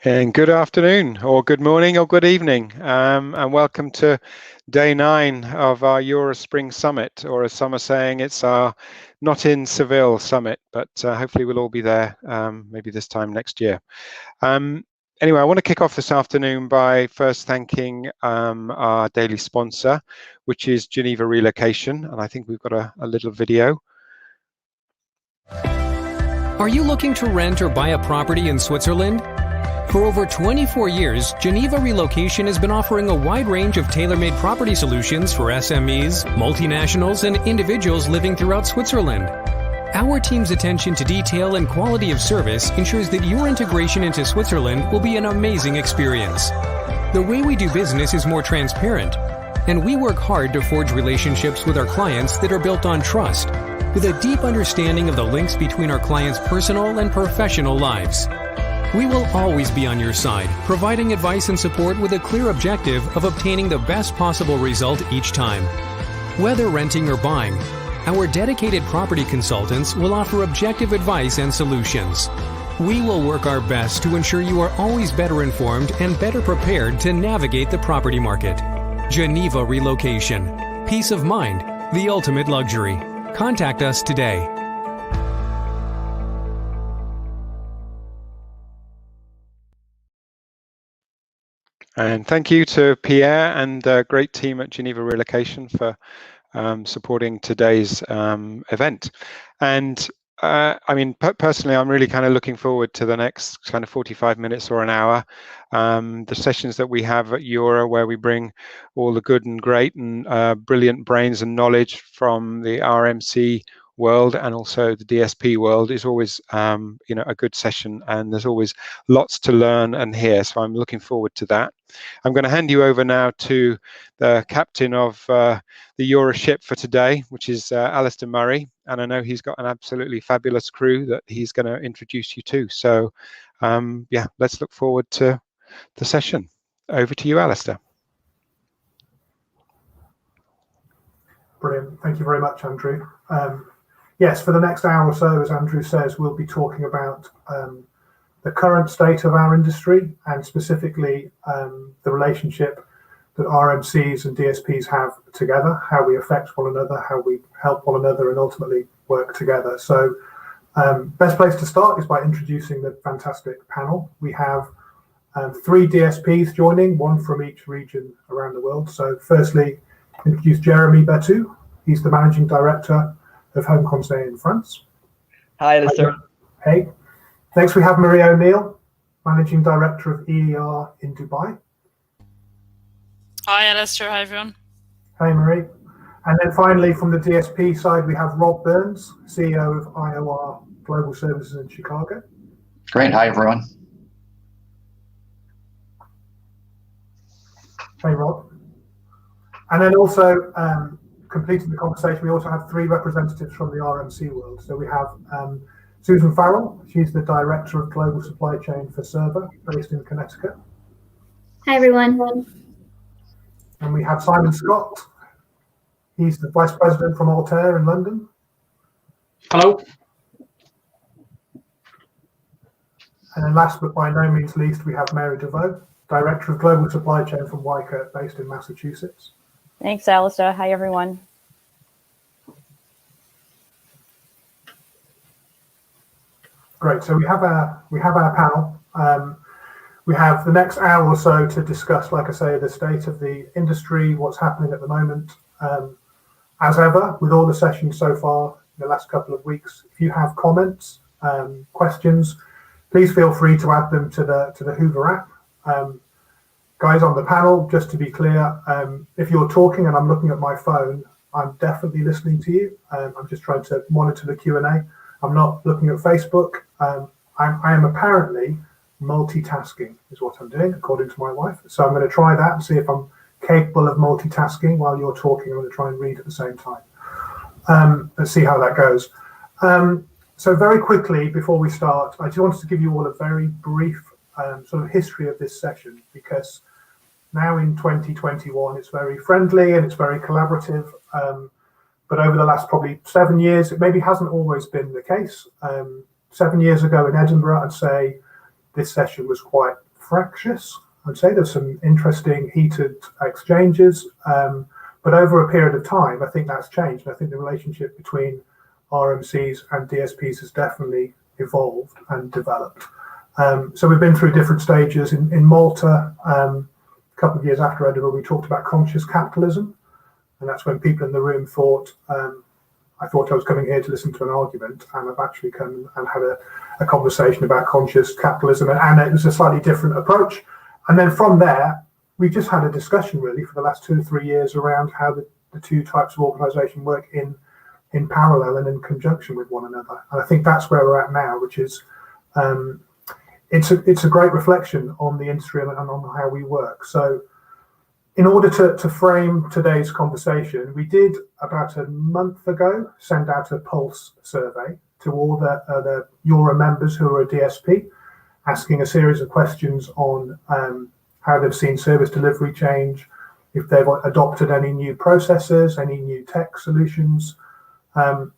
And good afternoon, or good morning, or good evening, and welcome to day 9 of our EuRA Spring Summit, or as some are saying, it's our Not in Seville Summit, but hopefully we'll all be there maybe this time next year. Anyway, I want to kick off this afternoon by first thanking our daily sponsor, which is Geneva Relocation, and I think we've got a little video. Are you looking to rent or buy a property in Switzerland? For over 24 years, Geneva Relocation has been offering a wide range of tailor-made property solutions for SMEs, multinationals, and individuals living throughout Switzerland. Our team's attention to detail and quality of service ensures that your integration into Switzerland will be an amazing experience. The way we do business is more transparent, and we work hard to forge relationships with our clients that are built on trust, with a deep understanding of the links between our clients' personal and professional lives. We will always be on your side, providing advice and support with a clear objective of obtaining the best possible result each time. Whether renting or buying, our dedicated property consultants will offer objective advice and solutions. We will work our best to ensure you are always better informed and better prepared to navigate the property market. Geneva Relocation. Peace of mind, the ultimate luxury. Contact us today. And thank you to Pierre and the great team at Geneva Relocation for supporting today's event. And I mean, personally, I'm really kind of looking forward to the next kind of 45 minutes or an hour. The sessions that we have at EuRA, where we bring all the good and great and brilliant brains and knowledge from the RMC world and also the DSP world, is always a good session, and there's always lots to learn and hear, so I'm looking forward to that. I'm going to hand you over now to the captain of the EuRA ship for today, which is Alistair Murray, and I know he's got an absolutely fabulous crew that he's going to introduce you to. So yeah, let's look forward to the session. Over to you, Alistair. Brilliant. Thank you very much, Andrew. Yes, for the next hour or so, as Andrew says, we'll be talking about the current state of our industry, and specifically the relationship that RMCs and DSPs have together, how we affect one another, how we help one another, and ultimately work together. So best place to start is by introducing the fantastic panel. We have 3 DSPs joining, one from each region around the world. So firstly, introduce Jeremy Bertou. He's the Managing Director of Home Conseil in France. Hi, Alistair. Hey. Next, we have Marie O'Neill, Managing Director of EuRA in Dubai. Hi, Alistair. Hi, everyone. Hey, Marie. And then finally, from the DSP side, we have Rob Burns, CEO of IOR Global Services in Chicago. Great. Hi, everyone. Hey, Rob. And then also, completing the conversation, we also have 3 representatives from the RMC world. So we have Susan Farrell. She's the Director of Global Supply Chain for Server, based in Connecticut. Hi, everyone. And we have Simon Scott. He's the Vice President from Altair in London. Hello. And then last but by no means least, we have Mary DeVoe, Director of Global Supply Chain from Wycott, based in Massachusetts. Thanks, Alistair. Hi, everyone. Great. So we have our panel. We have the next hour or so to discuss, like I say, the state of the industry, what's happening at the moment. As ever, with all the sessions so far in the last couple of weeks, if you have comments, questions, please feel free to add them to the Hoover app. Guys on the panel, just to be clear, if you're talking and I'm looking at my phone, I'm definitely listening to you. I'm just trying to monitor the Q&A. I'm not looking at Facebook. I am apparently multitasking is what I'm doing, according to my wife. So I'm going to try that and see if I'm capable of multitasking while you're talking. I'm going to try and read at the same time. Let's see how that goes. So very quickly, before we start, I just wanted to give you all a very brief sort of history of this session, because now in 2021, it's very friendly and it's very collaborative. But over the last probably 7 years, it maybe hasn't always been the case. 7 years ago in Edinburgh, I'd say this session was quite fractious. I'd say there's some interesting heated exchanges, but over a period of time, I think that's changed. I think the relationship between RMCs and DSPs has definitely evolved and developed. So we've been through different stages. In Malta, a couple of years after Edinburgh, we talked about conscious capitalism, and that's when people in the room thought, I thought I was coming here to listen to an argument, and I've actually come and had a conversation about conscious capitalism, and it was a slightly different approach. And then from there, we just had a discussion really for the last 2 or 3 years around how the two types of organisation work in parallel and in conjunction with one another. And I think that's where we're at now, which is it's a great reflection on the industry and on how we work. So in order to frame today's conversation, we did about a month ago send out a pulse survey to all the EuRA members who are a DSP, asking a series of questions on how they've seen service delivery change, if they've adopted any new processes, any new tech solutions. And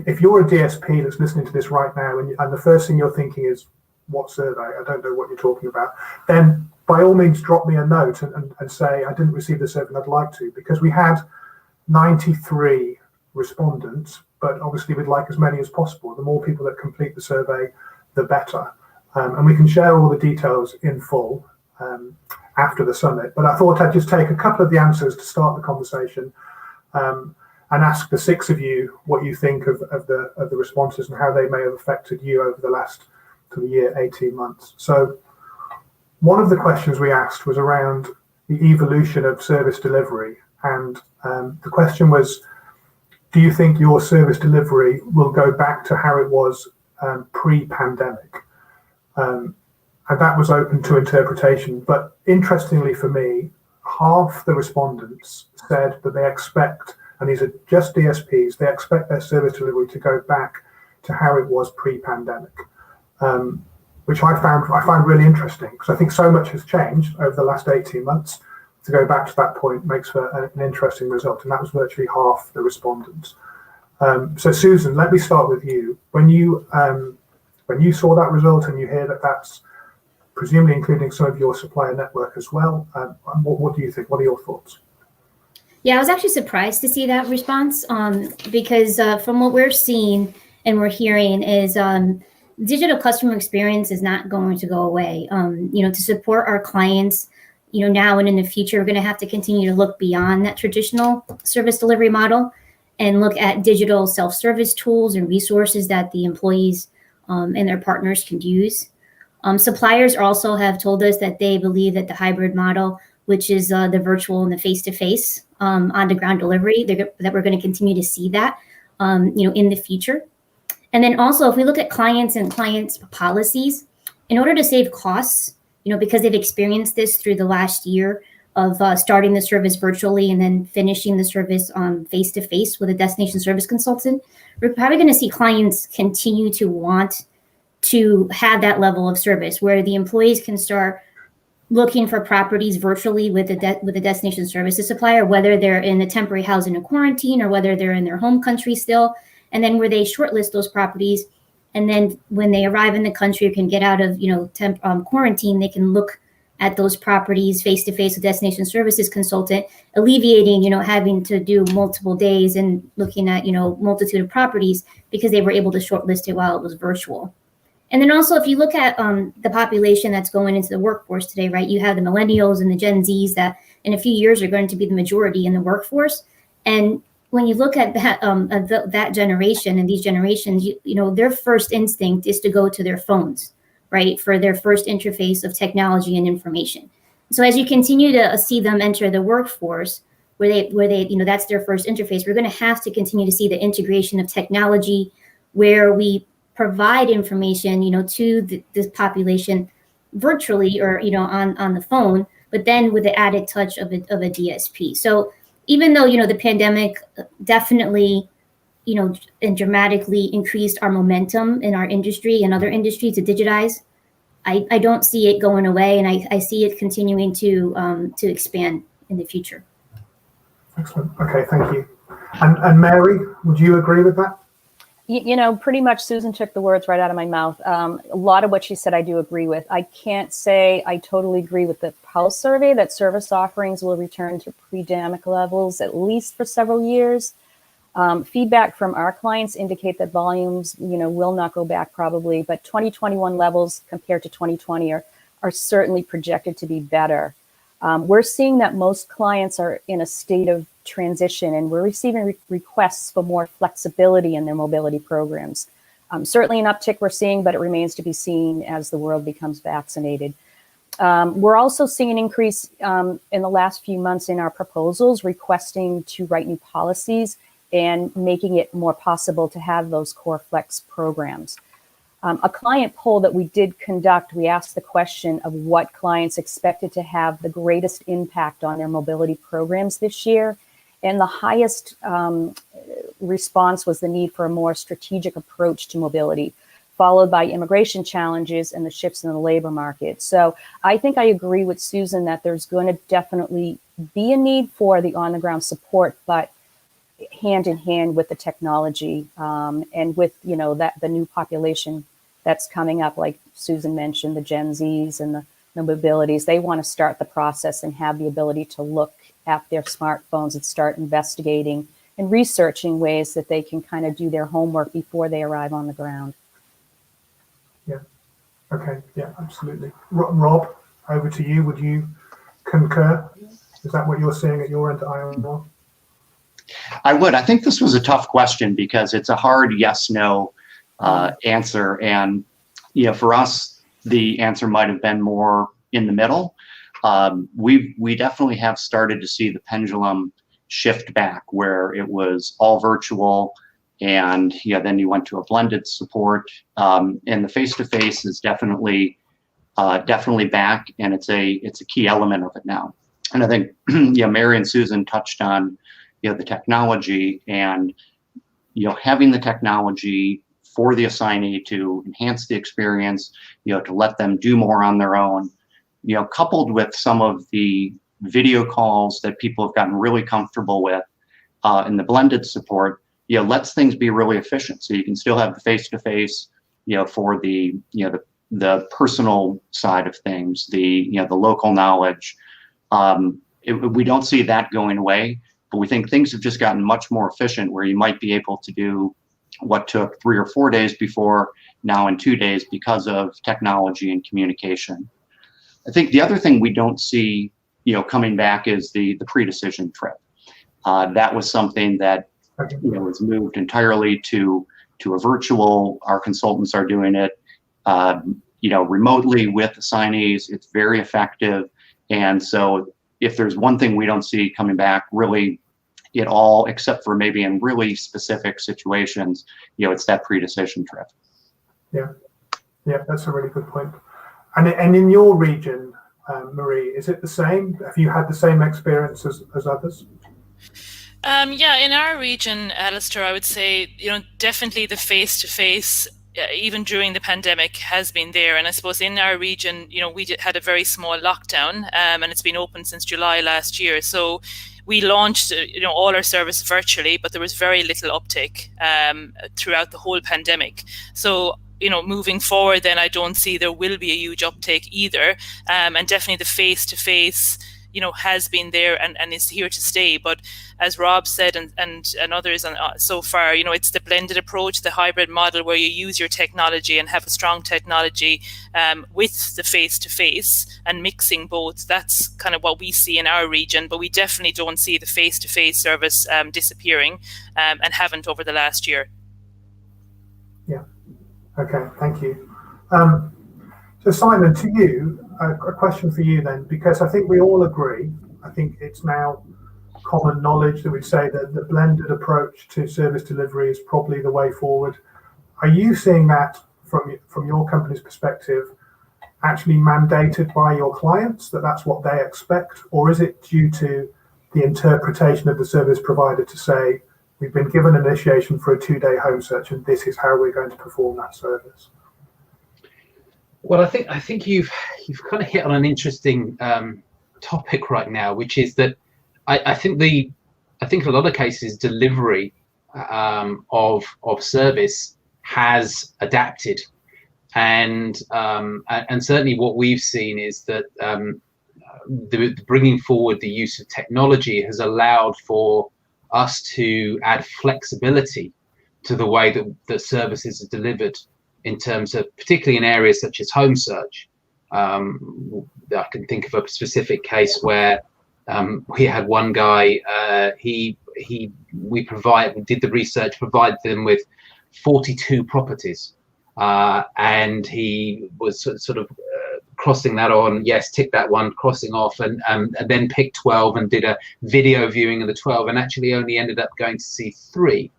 if you're a DSP that's listening to this right now, and the first thing you're thinking is, what survey? I don't know what you're talking about. Then by all means, drop me a note and say, I didn't receive the survey and I'd like to, because we had 93 respondents, but obviously we'd like as many as possible. The more people that complete the survey, the better. And we can share all the details in full after the summit. But I thought I'd just take a couple of the answers to start the conversation and ask the 6 of you what you think of the responses and how they may have affected you over the last year, 18 months. So one of the questions we asked was around the evolution of service delivery. And the question was, do you think your service delivery will go back to how it was pre-pandemic? And that was open to interpretation. But interestingly for me, half the respondents said that they expect, and these are just DSPs, they expect their service delivery to go back to how it was pre-pandemic, which I found really interesting, because I think so much has changed over the last 18 months. To go back to that point makes for an interesting result, and that was virtually half the respondents. So Susan, let me start with you. When you saw that result and you hear that that's presumably including some of your supplier network as well, what do you think? What are your thoughts? Yeah, I was actually surprised to see that response because from what we're seeing and we're hearing is digital customer experience is not going to go away. To support our clients, now and in the future, we're going to have to continue to look beyond that traditional service delivery model and look at digital self-service tools and resources that the employees and their partners can use. Suppliers also have told us that they believe that the hybrid model, which is the virtual and the face-to-face on-the-ground delivery, that we're going to continue to see that, in the future. And then also, if we look at clients and clients' policies, in order to save costs, because they've experienced this through the last year of starting the service virtually and then finishing the service face-to-face with a destination service consultant, we're probably going to see clients continue to want to have that level of service where the employees can start looking for properties virtually with a destination services supplier, whether they're in a temporary housing or quarantine or whether they're in their home country still. And then where they shortlist those properties, and then when they arrive in the country or can get out of quarantine, they can look at those properties face-to-face with destination services consultant, alleviating having to do multiple days and looking at multitude of properties because they were able to shortlist it while it was virtual. And then also, if you look at the population that's going into the workforce today, right, you have the millennials and the Gen Zs that in a few years are going to be the majority in the workforce. And when you look at that that generation and these generations, their first instinct is to go to their phones, right, for their first interface of technology and information. So as you continue to see them enter the workforce, where they that's their first interface, we're going to have to continue to see the integration of technology, where we provide information, to this population virtually or on the phone, but then with the added touch of a DSP. So even though the pandemic definitely and dramatically increased our momentum in our industry and other industries to digitize, I don't see it going away, and I see it continuing to expand in the future. Excellent. Okay, thank you. And Mary, would you agree with that? You know, pretty much Susan took the words right out of my mouth. A lot of what she said I do agree with. I can't say I totally agree with the Pulse survey that service offerings will return to pre-pandemic levels at least for several years. Feedback from our clients indicate that volumes, you know, will not go back probably, but 2021 levels compared to 2020 are certainly projected to be better. We're seeing that most clients are in a state of transition, and we're receiving requests for more flexibility in their mobility programs. Certainly an uptick we're seeing, but it remains to be seen as the world becomes vaccinated. We're also seeing an increase in the last few months in our proposals requesting to write new policies and making it more possible to have those core flex programs. A client poll that we did conduct, we asked the question of what clients expected to have the greatest impact on their mobility programs this year. And the highest response was the need for a more strategic approach to mobility, followed by immigration challenges and the shifts in the labor market. So I think I agree with Susan that there's going to definitely be a need for the on-the-ground support, but hand in hand with the technology and with, you know, that the new population that's coming up, like Susan mentioned, the Gen Zs and the mobilities, they want to start the process and have the ability to look at their smartphones and start investigating and researching ways that they can kind of do their homework before they arrive on the ground. Yeah. Okay. Yeah, absolutely. Rob, over to you. Would you concur? Is that what you're seeing at your end at IOR? I would. I think this was a tough question because it's a hard yes/no answer, and you know, for us, the answer might have been more in the middle. We definitely have started to see the pendulum shift back, where it was all virtual, and yeah, then you went to a blended support, and the face-to-face is definitely back, and it's a key element of it now. And I think yeah, Mary and Susan touched on, you know, the technology, and you know, having the technology for the assignee to enhance the experience, you know, to let them do more on their own, you know, coupled with some of the video calls that people have gotten really comfortable with in the blended support, you know, lets things be really efficient. So you can still have the face-to-face, you know, for the, you know, the personal side of things, the, you know, the local knowledge. We don't see that going away, but we think things have just gotten much more efficient, where you might be able to do what took 3 or 4 days before, now in 2 days, because of technology and communication. I think the other thing we don't see, you know, coming back is the pre-decision trip. That was something that, you know, was moved entirely to a virtual. Our consultants are doing it, you know, remotely with assignees. It's very effective, and so if there's one thing we don't see coming back really at all, except for maybe in really specific situations, you know, it's that pre-decision trip. Yeah, that's a really good point. And in your region, Marie, is it the same? Have you had the same experience as others? Yeah, in our region, Alistair, I would say, you know, definitely the face-to-face, even during the pandemic, has been there. And I suppose in our region, you know, we had a very small lockdown, and it's been open since July last year. So we launched, you know, all our service virtually, but there was very little uptake throughout the whole pandemic. So, you know, moving forward, then I don't see there will be a huge uptake either. And definitely the face-to-face, you know, has been there and is here to stay. But as Rob said, and others so far, you know, it's the blended approach, the hybrid model, where you use your technology and have a strong technology with the face-to-face and mixing both. That's kind of what we see in our region, but we definitely don't see the face-to-face service disappearing, and haven't over the last year. Yeah. Okay, thank you. So Simon, to you, a question for you then, because I think we all agree, I think it's now common knowledge that we'd say that the blended approach to service delivery is probably the way forward. Are you seeing that from your company's perspective actually mandated by your clients, that that's what they expect, or is it due to the interpretation of the service provider to say, we've been given initiation for a 2-day home search and this is how we're going to perform that service? Well, I think you've kind of hit on an interesting topic right now, which is that I think in a lot of cases delivery of service has adapted, and certainly what we've seen is that the bringing forward the use of technology has allowed for us to add flexibility to the way that services are delivered, in terms of particularly in areas such as home search. I can think of a specific case where we had one guy, we did the research, provided them with 42 properties, and he was sort of crossing that on, yes, tick that one, crossing off, and then picked 12 and did a video viewing of the 12, and actually only ended up going to see 3.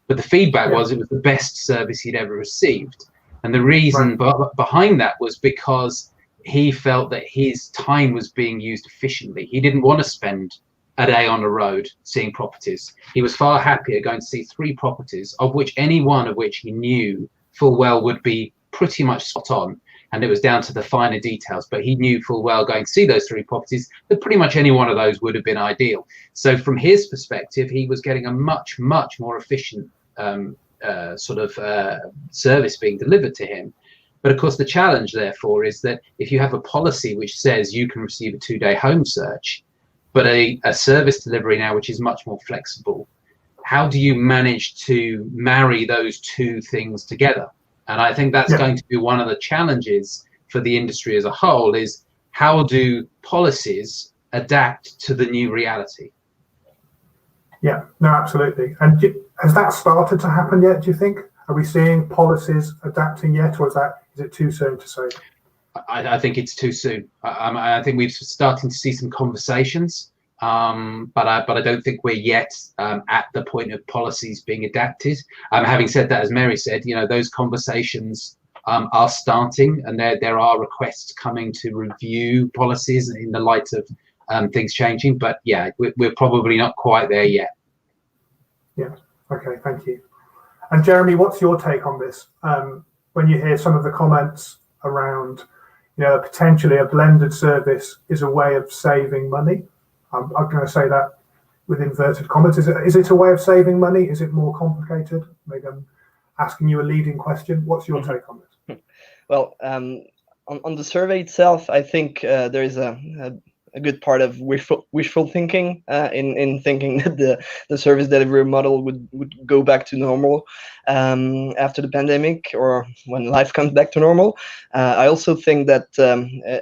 But the feedback was it was the best service he'd ever received. And the reason behind that was because he felt that his time was being used efficiently. He didn't want to spend a day on the road seeing properties. He was far happier going to see 3 properties, of which any one of which he knew full well would be pretty much spot on. And it was down to the finer details, but he knew full well going to see those 3 properties that pretty much any one of those would have been ideal. So from his perspective, he was getting a much, much more efficient service being delivered to him. But of course, the challenge, therefore, is that if you have a policy which says you can receive a 2-day home search, but a service delivery now which is much more flexible, how do you manage to marry those 2 things together? And I think that's going to be one of the challenges for the industry as a whole, is how do policies adapt to the new reality? Yeah, no, absolutely. And has that started to happen yet, do you think? Are we seeing policies adapting yet, or is it too soon to say? I think it's too soon. I think we're starting to see some conversations, but I don't think we're yet at the point of policies being adapted. Having said that, as Mary said, those conversations are starting, and there are requests coming to review policies in the light of things changing. But yeah, we're probably not quite there yet. Yeah. Okay. Thank you. And Jeremy, what's your take on this? When you hear some of the comments around, potentially a blended service is a way of saving money. I'm going to say that with inverted commas. Is it a way of saving money? Is it more complicated? Maybe I'm asking you a leading question. What's your take on this? Well, on the survey itself, I think there is a good part of wishful thinking in thinking that the service delivery model would go back to normal after the pandemic, or when life comes back to normal. I also think that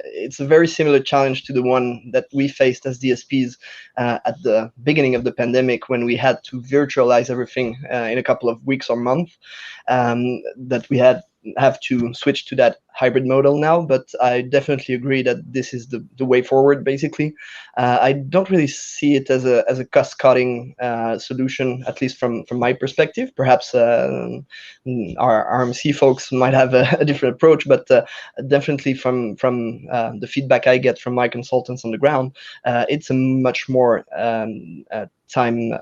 it's a very similar challenge to the one that we faced as DSPs at the beginning of the pandemic, when we had to virtualize everything in a couple of weeks or months, that we have to switch to that hybrid model now. But I definitely agree that this is the way forward, basically. I don't really see it as a cost-cutting solution, at least from my perspective. Perhaps our RMC folks might have a different approach, but definitely from the feedback I get from my consultants on the ground, it's a much more time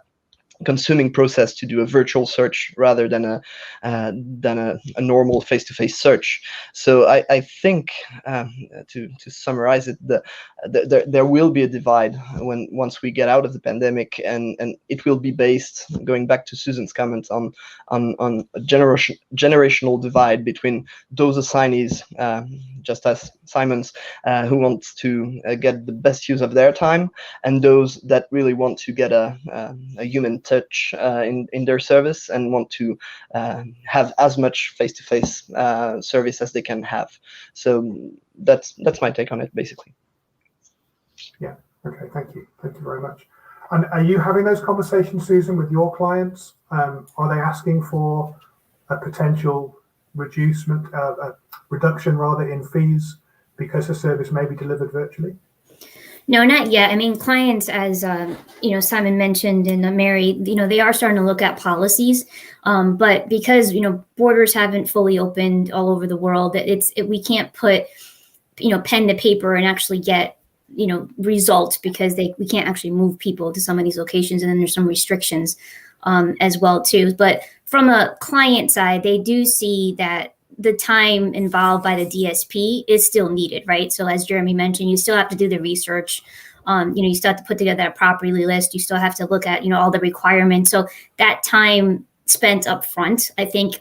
consuming process to do a virtual search rather than a normal face-to-face search. So I think to summarize it, there will be a divide once we get out of the pandemic, and it will be based, going back to Susan's comments, on a generational divide between those assignees, just as Simon's, who wants to get the best use of their time, and those that really want to get a human touch in their service and want to have as much face-to-face service as they can have. So that's my take on it, basically. Yeah. Okay. Thank you very much. And are you having those conversations, Susan, with your clients? Are they asking for a potential reduction rather in fees because the service may be delivered virtually? No, not yet. I mean, clients, as Simon mentioned, and Mary, they are starting to look at policies, but because borders haven't fully opened all over the world, we can't put pen to paper and actually get results, because we can't actually move people to some of these locations, and then there's some restrictions as well too. But from a client side, they do see that the time involved by the DSP is still needed, right? So as Jeremy mentioned, you still have to do the research. You still have to put together that property list. You still have to look at, all the requirements. So that time spent up front, I think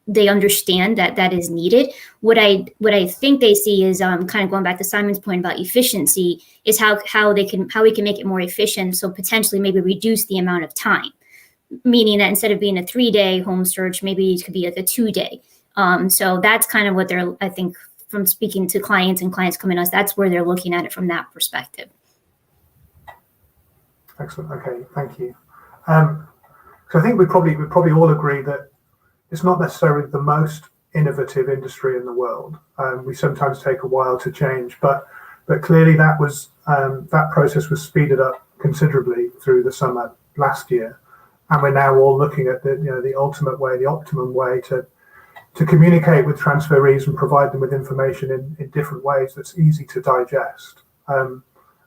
they understand that is needed. What I think they see is kind of going back to Simon's point about efficiency is how we can make it more efficient. So potentially maybe reduce the amount of time, meaning that instead of being a 3-day home search, maybe it could be like a 2-day. So that's kind of what I think from speaking to clients and clients coming to us, that's where they're looking at it from that perspective. Excellent. Okay, thank you. So I think we probably all agree that it's not necessarily the most innovative industry in the world. We sometimes take a while to change, but clearly that process was speeded up considerably through the summer last year, and we're now all looking at the ultimate way, the optimum way to communicate with transferees and provide them with information in different ways that's easy to digest.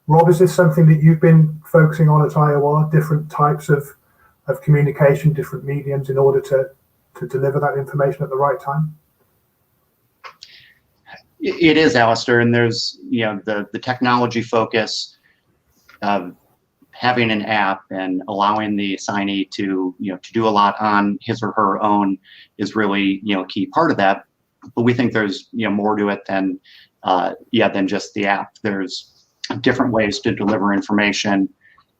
Rob, is this something that you've been focusing on at IOR, different types of communication, different mediums in order to deliver that information at the right time? It is, Alistair, and there's the technology focus of having an app and allowing the assignee to do a lot on his or her own is really a key part of that. But we think there's more to it than just the app. There's different ways to deliver information.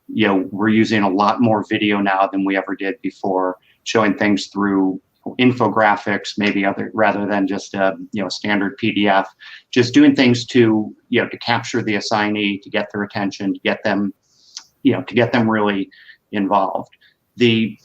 We're using a lot more video now than we ever did before, showing things through infographics, maybe rather than just a standard PDF. Just doing things to capture the assignee, to get their attention, to get them really involved. The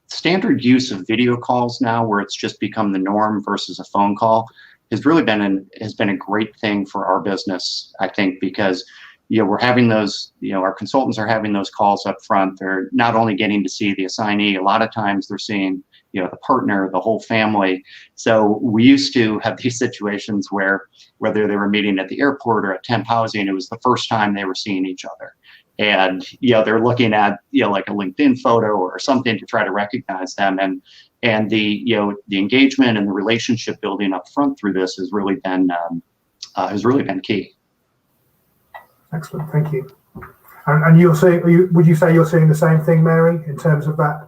standard use of video calls now, where it's just become the norm versus a phone call, has really been a great thing for our business, I think, because we're having those, our consultants are having those calls up front. They're not only getting to see the assignee, a lot of times they're seeing the partner, the whole family. So we used to have these situations where whether they were meeting at the airport or at temp housing, it was the first time they were seeing each other. And they're looking at like a LinkedIn photo or something to try to recognize them, and the engagement and the relationship building up front through this has really been key. Excellent, thank you. And would you say you're seeing the same thing, Mary, in terms of that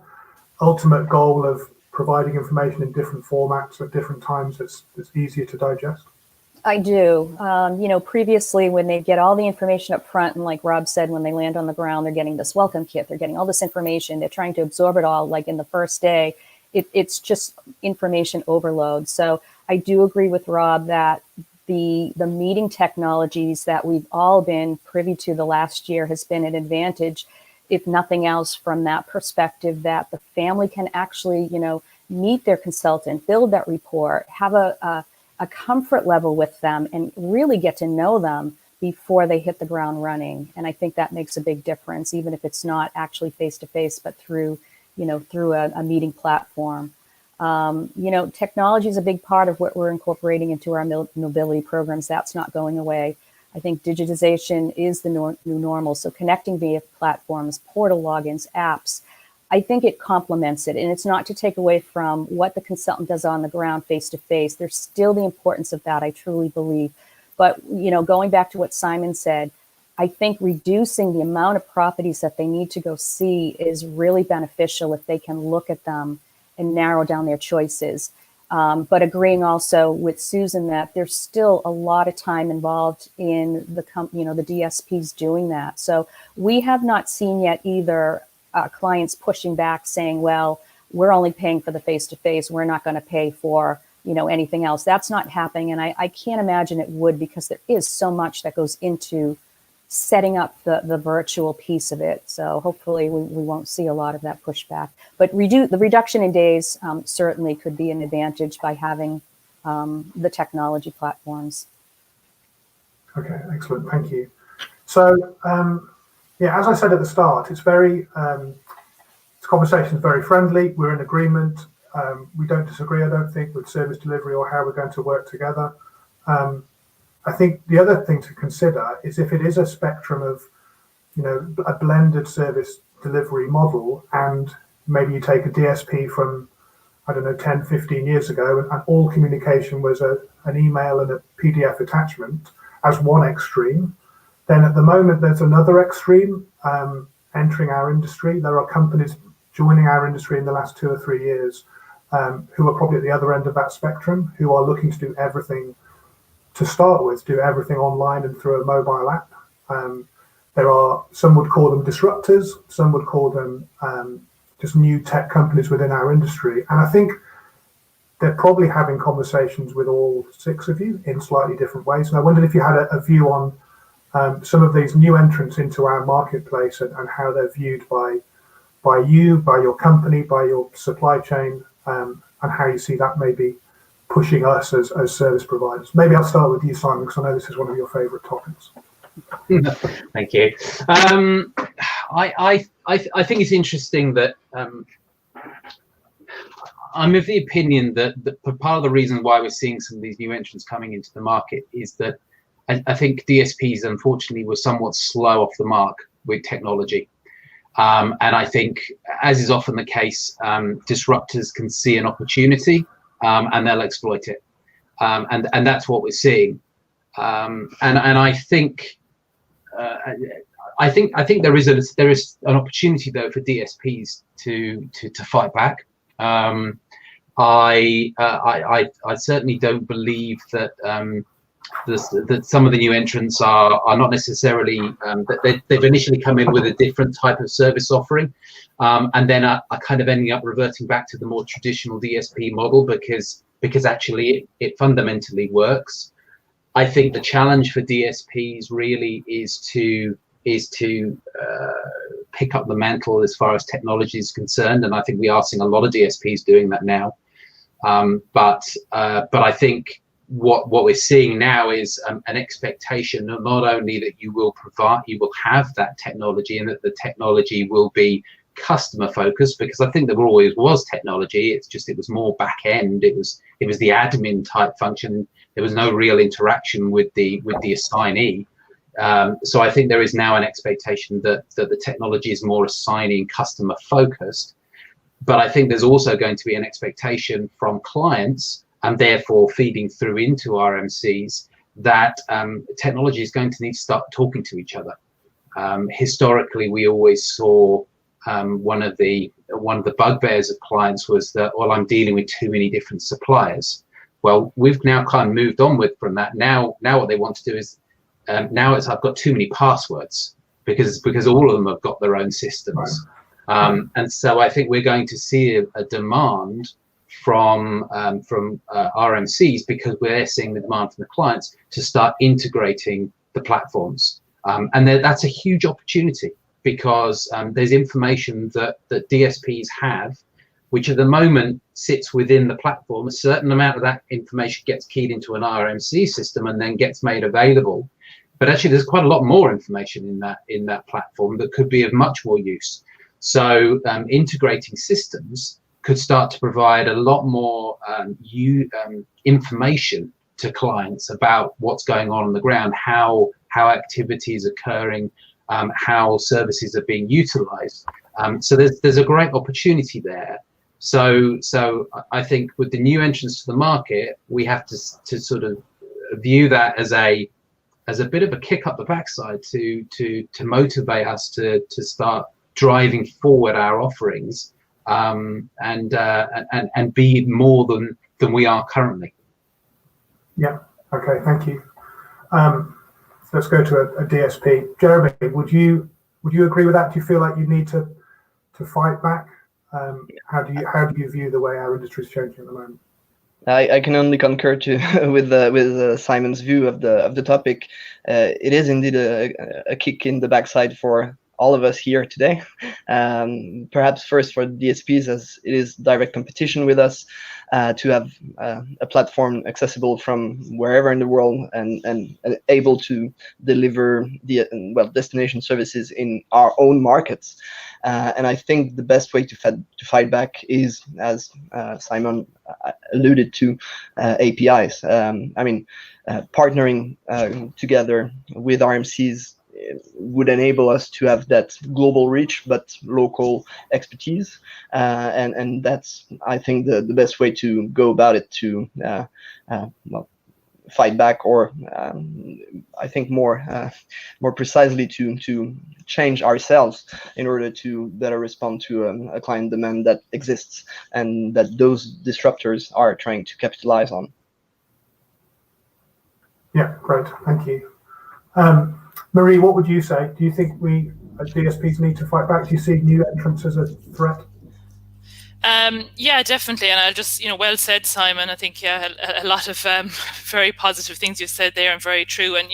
ultimate goal of providing information in different formats at different times that's easier to digest? I do. Previously when they get all the information up front, and like Rob said, when they land on the ground, they're getting this welcome kit, they're getting all this information, they're trying to absorb it all like in the first day. It's just information overload. So I do agree with Rob that the meeting technologies that we've all been privy to the last year has been an advantage, if nothing else, from that perspective, that the family can actually, meet their consultant, build that rapport, have a comfort level with them, and really get to know them before they hit the ground running. And I think that makes a big difference, even if it's not actually face-to-face, but through a meeting platform. Technology is a big part of what we're incorporating into our mobility programs. That's not going away. I think digitization is the new normal. So connecting via platforms, portal logins, apps, I think it complements it. And it's not to take away from what the consultant does on the ground face-to-face. There's still the importance of that, I truly believe. But, going back to what Simon said, I think reducing the amount of properties that they need to go see is really beneficial if they can look at them and narrow down their choices. But agreeing also with Susan that there's still a lot of time involved in the DSPs doing that. So we have not seen yet either clients pushing back saying, well, we're only paying for the face-to-face, we're not going to pay for anything else. That's not happening, and I can't imagine it would, because there is so much that goes into setting up the virtual piece of it. So hopefully we won't see a lot of that pushback. But the reduction in days certainly could be an advantage by having the technology platforms. Okay, excellent, thank you. So, as I said at the start, it's this conversation is very friendly. We're in agreement. We don't disagree, I don't think, with service delivery or how we're going to work together. I think the other thing to consider is if it is a spectrum of, a blended service delivery model, and maybe you take a DSP from, I don't know, 10, 15 years ago, and all communication was an email and a PDF attachment as one extreme. Then at the moment, there's another extreme entering our industry. There are companies joining our industry in the last 2 or 3 years who are probably at the other end of that spectrum, who are looking to do everything to start with, do everything online and through a mobile app. There are, some would call them disruptors, some would call them just new tech companies within our industry. And I think they're probably having conversations with all 6 of you in slightly different ways. And I wondered if you had a view on some of these new entrants into our marketplace and how they're viewed by you, by your company, by your supply chain, and how you see that maybe pushing us as service providers. Maybe I'll start with you, Simon, because I know this is one of your favorite topics. Thank you. I think it's interesting that I'm of the opinion that part of the reason why we're seeing some of these new entrants coming into the market is that I think DSPs unfortunately were somewhat slow off the mark with technology. And I think, as is often the case, disruptors can see an opportunity and they'll exploit it. And that's what we're seeing. And I think there is an opportunity though for DSPs to fight back. I certainly don't believe that that some of the new entrants are not necessarily that they've initially come in with a different type of service offering, and then are kind of ending up reverting back to the more traditional DSP model because actually it fundamentally works. I think the challenge for DSPs really is to pick up the mantle as far as technology is concerned, and I think we are seeing a lot of DSPs doing that now. But I think what we're seeing now is an expectation of not only that you will have that technology and that the technology will be customer focused, because I think there always was technology. It's just it was more back end. It was the admin type function. There was no real interaction with the assignee. So I think there is now an expectation that the technology is more assigning customer focused. But I think there's also going to be an expectation from clients, and therefore feeding through into RMCs, that technology is going to need to start talking to each other. Historically, we always saw one of the bugbears of clients was that, well, I'm dealing with too many different suppliers. Well, we've now kind of moved on from that. Now what they want to do is now it's I've got too many passwords because all of them have got their own systems. Right. And so I think we're going to see a demand from RMCs, because we're seeing the demand from the clients to start integrating the platforms. And that's a huge opportunity, because there's information that DSPs have, which at the moment sits within the platform. A certain amount of that information gets keyed into an RMC system and then gets made available. But actually, there's quite a lot more information in that platform that could be of much more use. So integrating systems could start to provide a lot more information to clients about what's going on the ground, how activity is occurring, how services are being utilized. So there's a great opportunity there. So I think with the new entrants to the market, we have to sort of view that as a bit of a kick up the backside to motivate us to start driving forward our offerings. And be more than we are currently. Yeah. Okay. Thank you. Let's go to a DSP. Jeremy, would you agree with that? Do you feel like you need to fight back? How do you view the way our industry is changing at the moment? I can only concur with Simon's view of the topic. It is indeed a kick in the backside for all of us here today. Perhaps first for DSPs, as it is direct competition with us, to have a platform accessible from wherever in the world and able to deliver destination services in our own markets. And I think the best way to fight back is, as Simon alluded to, APIs. Partnering together with RMCs would enable us to have that global reach but local expertise, and that's, I think, the best way to go about it, to well, fight back, or I think more precisely to change ourselves in order to better respond to a client demand that exists and that those disruptors are trying to capitalize on. Yeah, great, thank you. Marie, what would you say? Do you think we as DSPs need to fight back? Do you see new entrants as a threat? Yeah, definitely. And I'll just, well said, Simon. I think, yeah, a lot of very positive things you've said there, and very true. And,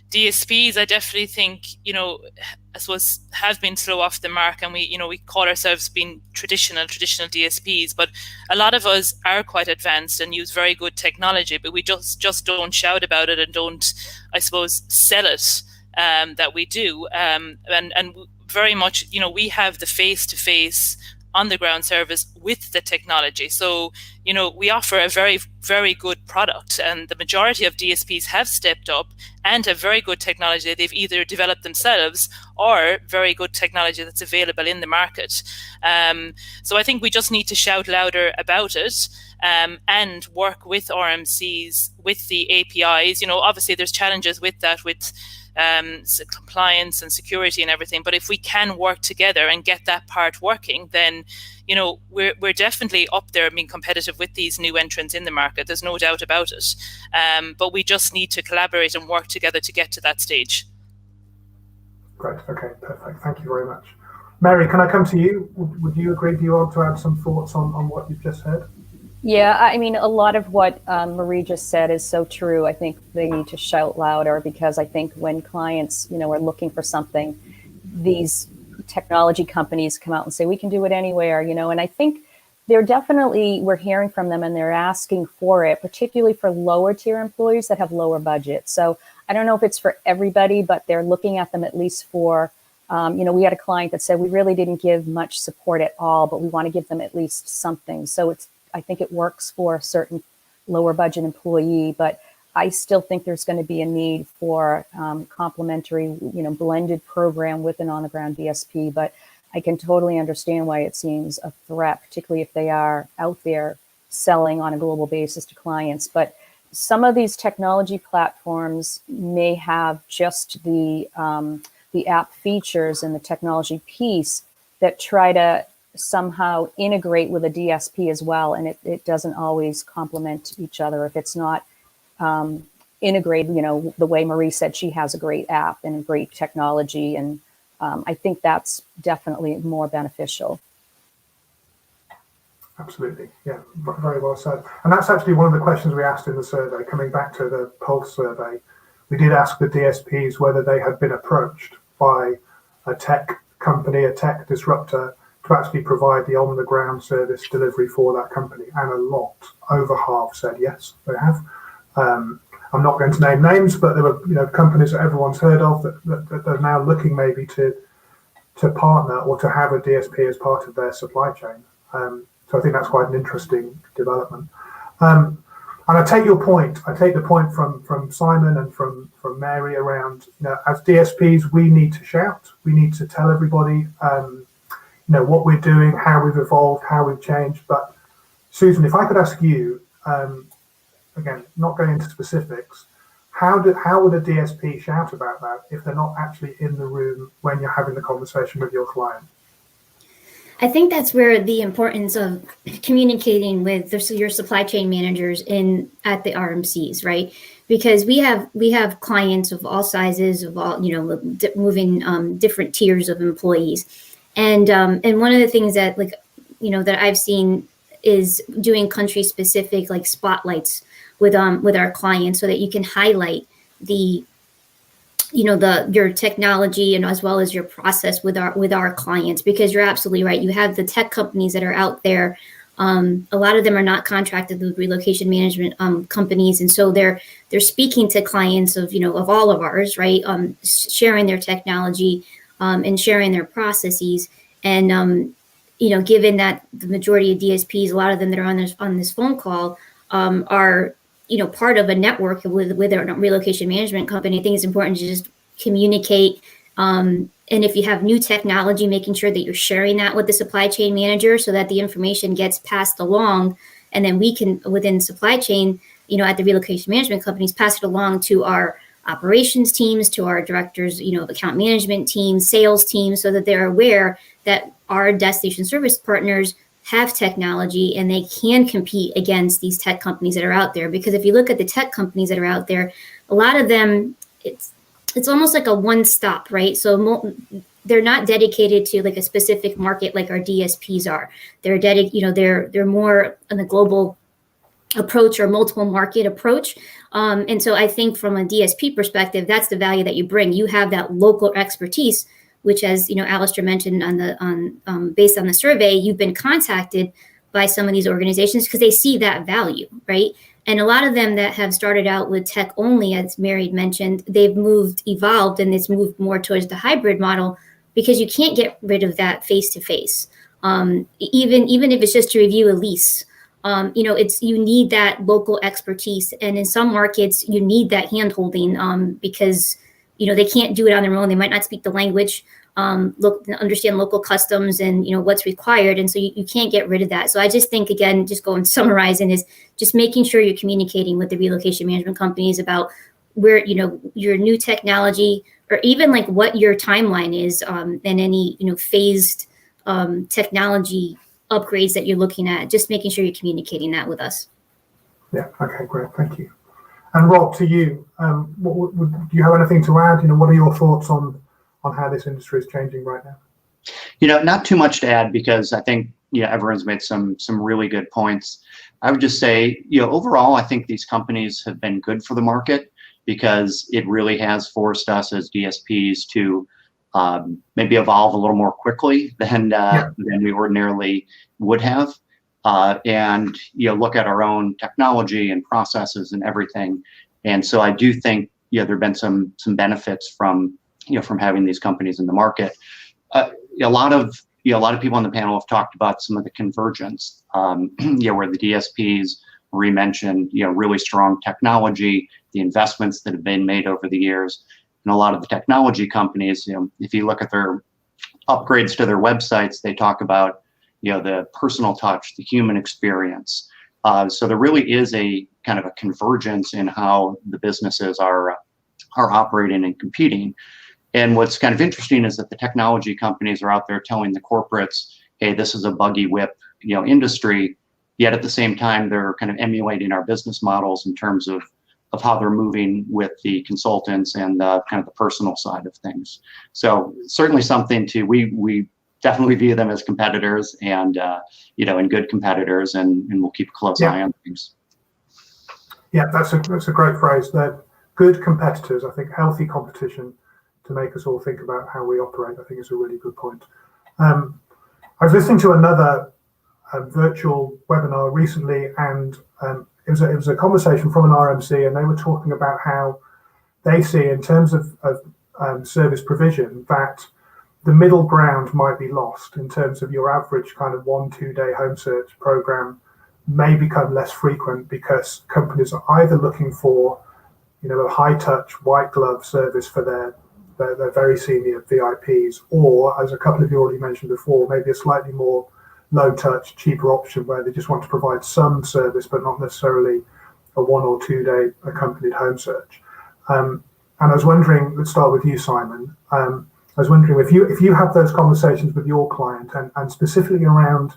DSPs, I definitely think, I suppose, have been slow off the mark, and we call ourselves being traditional DSPs, but a lot of us are quite advanced and use very good technology, but we just don't shout about it and don't, I suppose, sell it, that we do. And very much, we have the face-to-face on-the-ground service with the technology. So, we offer a very, very good product, and the majority of DSPs have stepped up and have very good technology they've either developed themselves or very good technology that's available in the market. So I think we just need to shout louder about it, and work with RMCs, with the APIs. Obviously there's challenges with that, with compliance and security and everything, but if we can work together and get that part working, then we're definitely up there being competitive with these new entrants in the market. There's no doubt about it, but we just need to collaborate and work together to get to that stage. Great, okay, perfect, thank you very much. Mary, can I come to you? Would you agree? Do you want to add some thoughts on what you've just said? Yeah, I mean, a lot of what Marie just said is so true. I think they need to shout louder, because I think when clients, are looking for something, these technology companies come out and say, we can do it anywhere, and I think we're hearing from them, and they're asking for it, particularly for lower tier employees that have lower budgets. So I don't know if it's for everybody, but they're looking at them at least for, we had a client that said, we really didn't give much support at all, but we want to give them at least something. So I think it works for a certain lower budget employee, but I still think there's going to be a need for complementary, blended program with an on-the-ground DSP. But I can totally understand why it seems a threat, particularly if they are out there selling on a global basis to clients. But some of these technology platforms may have just the app features and the technology piece that try to somehow integrate with a DSP as well, and it doesn't always complement each other. If it's not integrated, the way Marie said, she has a great app and a great technology, and I think that's definitely more beneficial. Absolutely, yeah, very well said. And that's actually one of the questions we asked in the survey. Coming back to the Pulse survey, we did ask the DSPs whether they had been approached by a tech company, a tech disruptor, to actually provide the on-the-ground service delivery for that company, and a lot, over half, said yes, they have. I'm not going to name names, but there were companies that everyone's heard of that are now looking maybe to partner or to have a DSP as part of their supply chain. So I think that's quite an interesting development. And I take your point. I take the point from Simon and from Mary around, as DSPs, we need to shout. We need to tell everybody what we're doing, how we've evolved, how we've changed. But Susan, if I could ask you, again, not going into specifics, how would a DSP shout about that if they're not actually in the room when you're having the conversation with your client? I think that's where the importance of communicating with your supply chain managers at the RMCs, right? Because we have clients of all sizes, of all moving different tiers of employees. And one of the things that that I've seen is doing country specific spotlights with our clients, so that you can highlight your technology and as well as your process with our clients, because you're absolutely right. You have the tech companies that are out there. A lot of them are not contracted with relocation management companies, and so they're speaking to clients of all of ours, right? Sharing their technology and sharing their processes. And given that the majority of DSPs, a lot of them that are on this phone call, are part of a network with a relocation management company, I think it's important to just communicate. And if you have new technology, making sure that you're sharing that with the supply chain manager so that the information gets passed along. And then we can, within supply chain, at the relocation management companies, pass it along to our operations teams, to our directors, of account management teams, sales teams, so that they're aware that our destination service partners have technology and they can compete against these tech companies that are out there. Because if you look at the tech companies that are out there, a lot of them, it's almost like a one-stop, right? So they're not dedicated to like a specific market like our DSPs are. They're they're more on a global approach or multiple market approach. And so I think from a DSP perspective, that's the value that you bring. You have that local expertise, which, as Alistair mentioned based on the survey, you've been contacted by some of these organizations because they see that value, right? And a lot of them that have started out with tech only, as Mary mentioned, they've evolved, and it's moved more towards the hybrid model because you can't get rid of that face-to-face. Even if it's just to review a lease, you need that local expertise. And in some markets, you need that hand-holding because, they can't do it on their own. They might not speak the language, understand local customs and, what's required. And so you can't get rid of that. So I just think, again, just going summarizing is just making sure you're communicating with the relocation management companies about where, your new technology, or even like what your timeline is and any, phased technology upgrades that you're looking at, just making sure you're communicating that with us. Yeah, okay, great, thank you. And Rob, to you, do you have anything to add? What are your thoughts on how this industry is changing right now? Not too much to add because I think everyone's made some really good points. I would just say, overall, I think these companies have been good for the market because it really has forced us as DSPs to maybe evolve a little more quickly than we ordinarily would have. And look at our own technology and processes and everything. And so I do think there have been some benefits from having these companies in the market. A lot of people on the panel have talked about some of the convergence, where the DSPs mentioned really strong technology, the investments that have been made over the years, and a lot of the technology companies. If you look at their upgrades to their websites, they talk about the personal touch, the human experience. So there really is a kind of a convergence in how the businesses are operating and competing. And what's kind of interesting is that the technology companies are out there telling the corporates, hey, this is a buggy whip, industry. Yet at the same time, they're kind of emulating our business models in terms of how they're moving with the consultants and kind of the personal side of things. So certainly something we definitely view them as competitors and and good competitors, and we'll keep a close eye on things. Yeah, that's a great phrase. They're good competitors. I think healthy competition to make us all think about how we operate, I think is a really good point. I was listening to another virtual webinar recently, and it was a conversation from an RMC, and they were talking about how they see, in terms of service provision, that the middle ground might be lost in terms of your average kind of 1-2 day home search program may become less frequent because companies are either looking for, a high touch white glove service for their very senior VIPs, or, as a couple of you already mentioned before, maybe a slightly more low touch, cheaper option where they just want to provide some service, but not necessarily a 1 or 2 day accompanied home search. And I was wondering, let's start with you, Simon. I was wondering if you have those conversations with your client and specifically around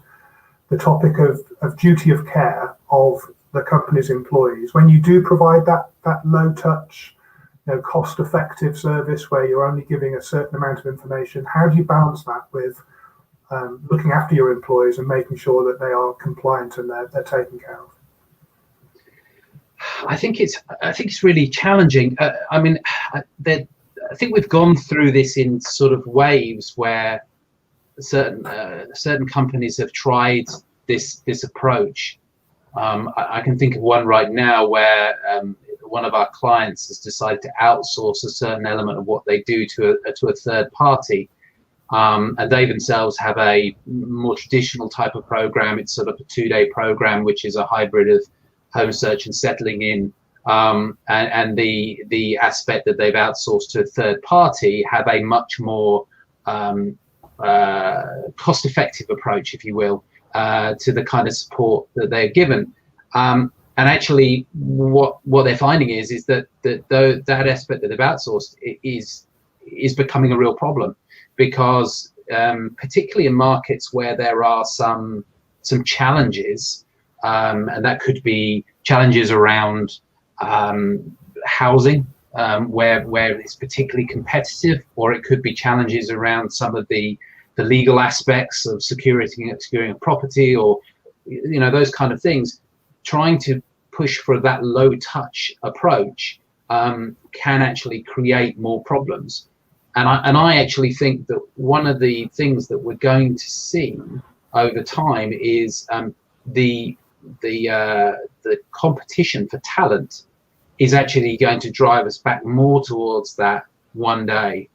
the topic of duty of care of the company's employees, when you do provide that low touch, cost effective service where you're only giving a certain amount of information, how do you balance that with looking after your employees and making sure that they are compliant and they're taken care of? I think it's really challenging. I think we've gone through this in sort of waves where certain companies have tried this approach. I can think of one right now where one of our clients has decided to outsource a certain element of what they do to a third party. And they themselves have a more traditional type of program. It's sort of a 2-day program, which is a hybrid of home search and settling in and the aspect that they've outsourced to a third party have a much more cost-effective approach, if you will, to the kind of support that they're given. And actually, what they're finding is that that aspect that they've outsourced is becoming a real problem, because particularly in markets where there are some challenges, and that could be challenges around housing, where it's particularly competitive, or it could be challenges around some of the legal aspects of securing a property, or those kind of things. Trying to push for that low touch approach can actually create more problems. And I actually think that one of the things that we're going to see over time is the competition for talent is actually going to drive us back more towards that 1 day,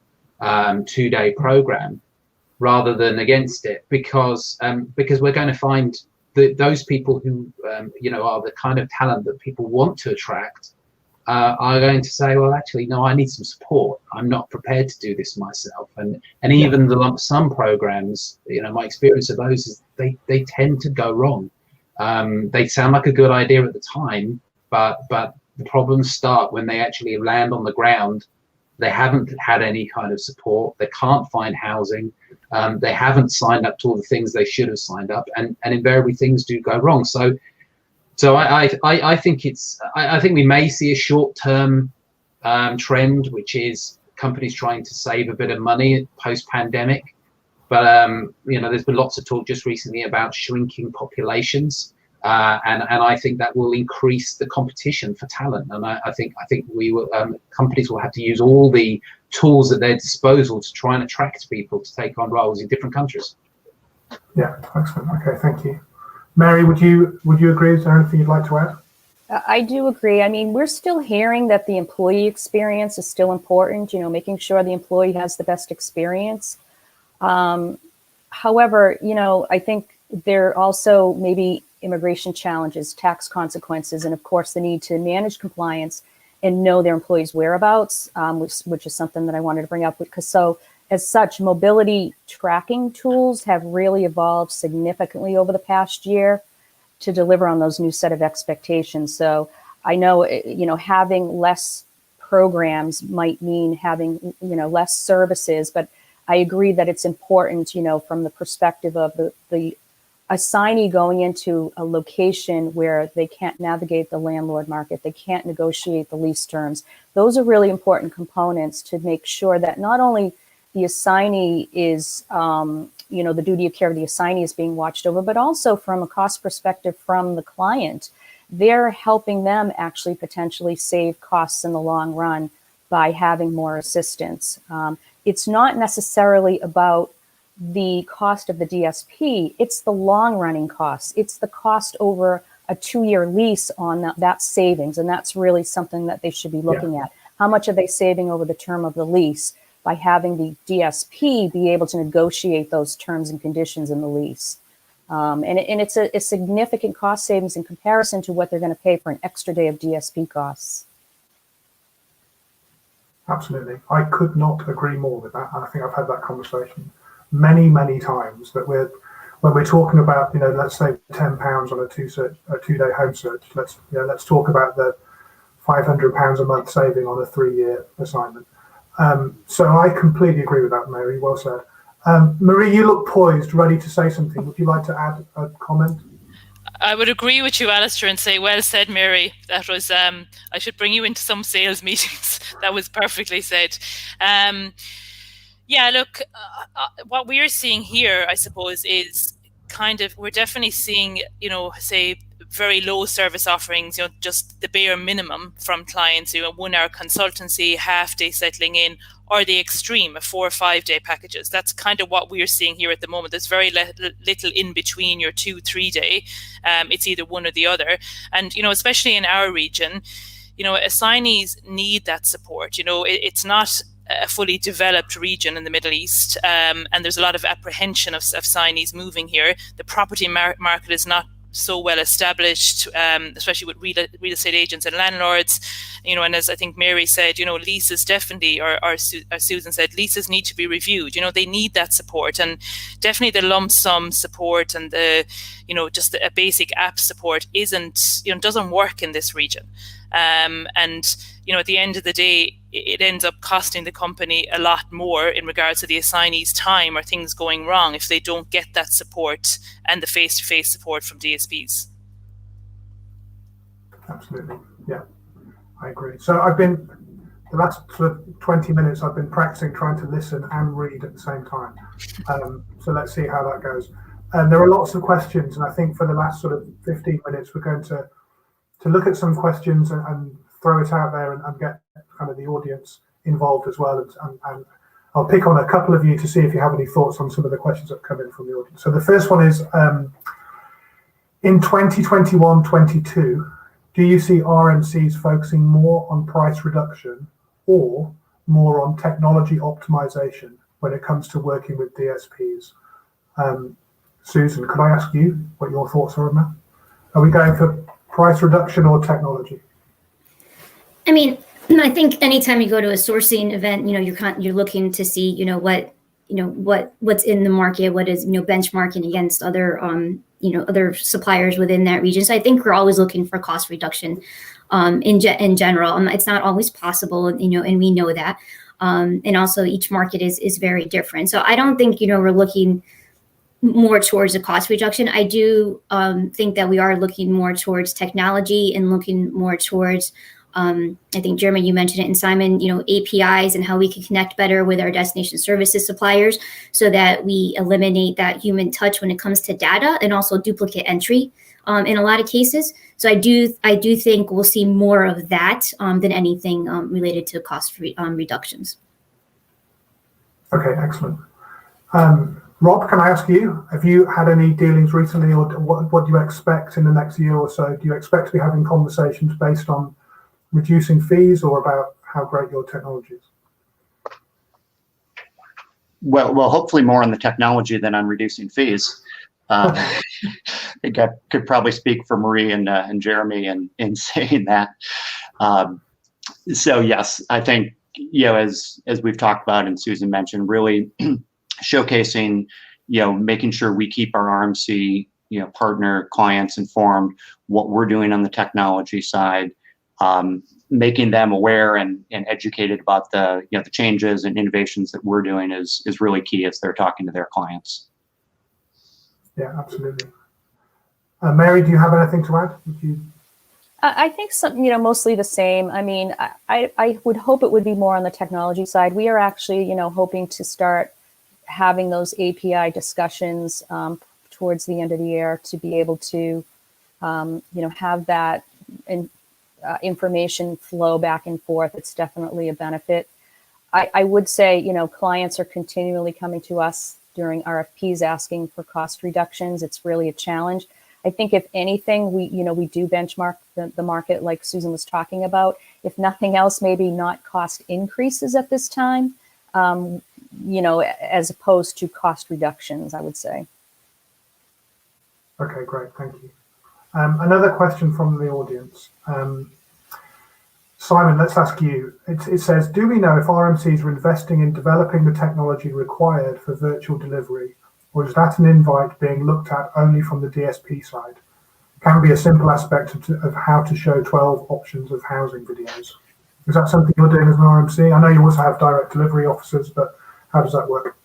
2 day program, rather than against it, because we're going to find that those people who are the kind of talent that people want to attract are going to say, well, actually, no, I need some support. I'm not prepared to do this myself. And even the lump sum programs, my experience of those is they tend to go wrong. They sound like a good idea at the time, but the problems start when they actually land on the ground. They haven't had any kind of support. They can't find housing. They haven't signed up to all the things they should have signed up, and invariably things do go wrong. So I think we may see a short-term trend, which is companies trying to save a bit of money post-pandemic. But there's been lots of talk just recently about shrinking populations, and I think that will increase the competition for talent. And I think we will companies will have to use all the tools at their disposal to try and attract people to take on roles in different countries. Yeah, excellent. Okay, thank you. Mary, would you agree? Is there anything you'd like to add? I do agree. I mean, we're still hearing that the employee experience is still important, making sure the employee has the best experience. However, I think there are also maybe immigration challenges, tax consequences, and of course the need to manage compliance and know their employees' whereabouts, which is something that I wanted to bring up, because as such, mobility tracking tools have really evolved significantly over the past year to deliver on those new set of expectations. So I know, having less programs might mean having, less services, but I agree that it's important, from the perspective of the assignee going into a location where they can't navigate the landlord market, they can't negotiate the lease terms. Those are really important components to make sure that not only the assignee is, the duty of care of the assignee is being watched over, but also from a cost perspective from the client, they're helping them actually potentially save costs in the long run by having more assistance. It's not necessarily about the cost of the DSP, it's the long running costs. It's the cost over a 2-year lease on that savings. And that's really something that they should be looking at. How much are they saving over the term of the lease by having the DSP be able to negotiate those terms and conditions in the lease? And it's a significant cost savings in comparison to what they're going to pay for an extra day of DSP costs. Absolutely. I could not agree more with that. And I think I've had that conversation many times, that when we're talking about, let's say £10 on a 2-day home search, let's talk about the £500 a month saving on a 3-year assignment. So I completely agree with that, Mary. Well said. Marie, you look poised, ready to say something. Would you like to add a comment? I would agree with you, Alistair, and say, well said, Mary. That was, I should bring you into some sales meetings. That was perfectly said. Yeah, look, what we're seeing here, I suppose, is we're definitely seeing, say, very low service offerings, just the bare minimum from clients, 1 hour consultancy, half day settling in, or the extreme, 4 or 5 day packages. That's kind of what we're seeing here at the moment. There's very little in between your 2-3 day. It's either one or the other. And, especially in our region, assignees need that support. It's not a fully developed region in the Middle East, and there's a lot of apprehension of assignees moving here. The property market is not so well established, especially with real estate agents and landlords. And as I think Mary said, leases definitely, or Susan said, leases need to be reviewed. They need that support, and definitely the lump sum support and the, just a basic app support doesn't work in this region. And at the end of the day, it ends up costing the company a lot more in regards to the assignee's time or things going wrong if they don't get that support and the face-to-face support from DSPs. Absolutely, yeah, I agree. So the last sort of 20 minutes, I've been practicing trying to listen and read at the same time. So let's see how that goes. There are lots of questions, and I think for the last sort of 15 minutes, we're going to look at some questions and throw it out there and get kind of the audience involved as well. And I'll pick on a couple of you to see if you have any thoughts on some of the questions that come in from the audience. So the first one is, in 2021-22, do you see RMCs focusing more on price reduction or more on technology optimization when it comes to working with DSPs? Susan, could I ask you what your thoughts are on that? Are we going for price reduction or technology? I mean, I think anytime you go to a sourcing event, you're looking to see, what's in the market, what is, benchmarking against other, other suppliers within that region. So I think we're always looking for cost reduction, in general. It's not always possible, and we know that. And also each market is very different. So I don't think, we're looking more towards a cost reduction. I do think that we are looking more towards technology and looking more towards, I think, Jeremy, you mentioned it, and Simon, APIs and how we can connect better with our destination services suppliers so that we eliminate that human touch when it comes to data and also duplicate entry in a lot of cases. So I do think we'll see more of that than anything related to cost reductions. Okay, excellent. Rob, can I ask you, have you had any dealings recently, or what do you expect in the next year or so? Do you expect to be having conversations based on reducing fees or about how great your technology is? Well, hopefully more on the technology than on reducing fees. I think I could probably speak for Marie and Jeremy in saying that. So yes, I think, as we've talked about and Susan mentioned, really showcasing, making sure we keep our RMC, partner clients informed what we're doing on the technology side, making them aware and educated about the changes and innovations that we're doing is really key as they're talking to their clients. Yeah, absolutely. Mary, do you have anything to add? I think mostly the same. I mean, I would hope it would be more on the technology side. We are actually, hoping to start having those API discussions towards the end of the year to be able to, have that information flow back and forth. It's definitely a benefit. I would say, clients are continually coming to us during RFPs asking for cost reductions. It's really a challenge. I think if anything, we do benchmark the market like Susan was talking about. If nothing else, maybe not cost increases at this time, as opposed to cost reductions, I would say. Okay, great, thank you. Another question from the audience. Simon, let's ask you. It says, do we know if RMCs are investing in developing the technology required for virtual delivery, or is that an invite being looked at only from the DSP side? It can be a simple aspect of how to show 12 options of housing videos. Is that something you're doing as an RMC? I know you also have direct delivery officers, but how does that work?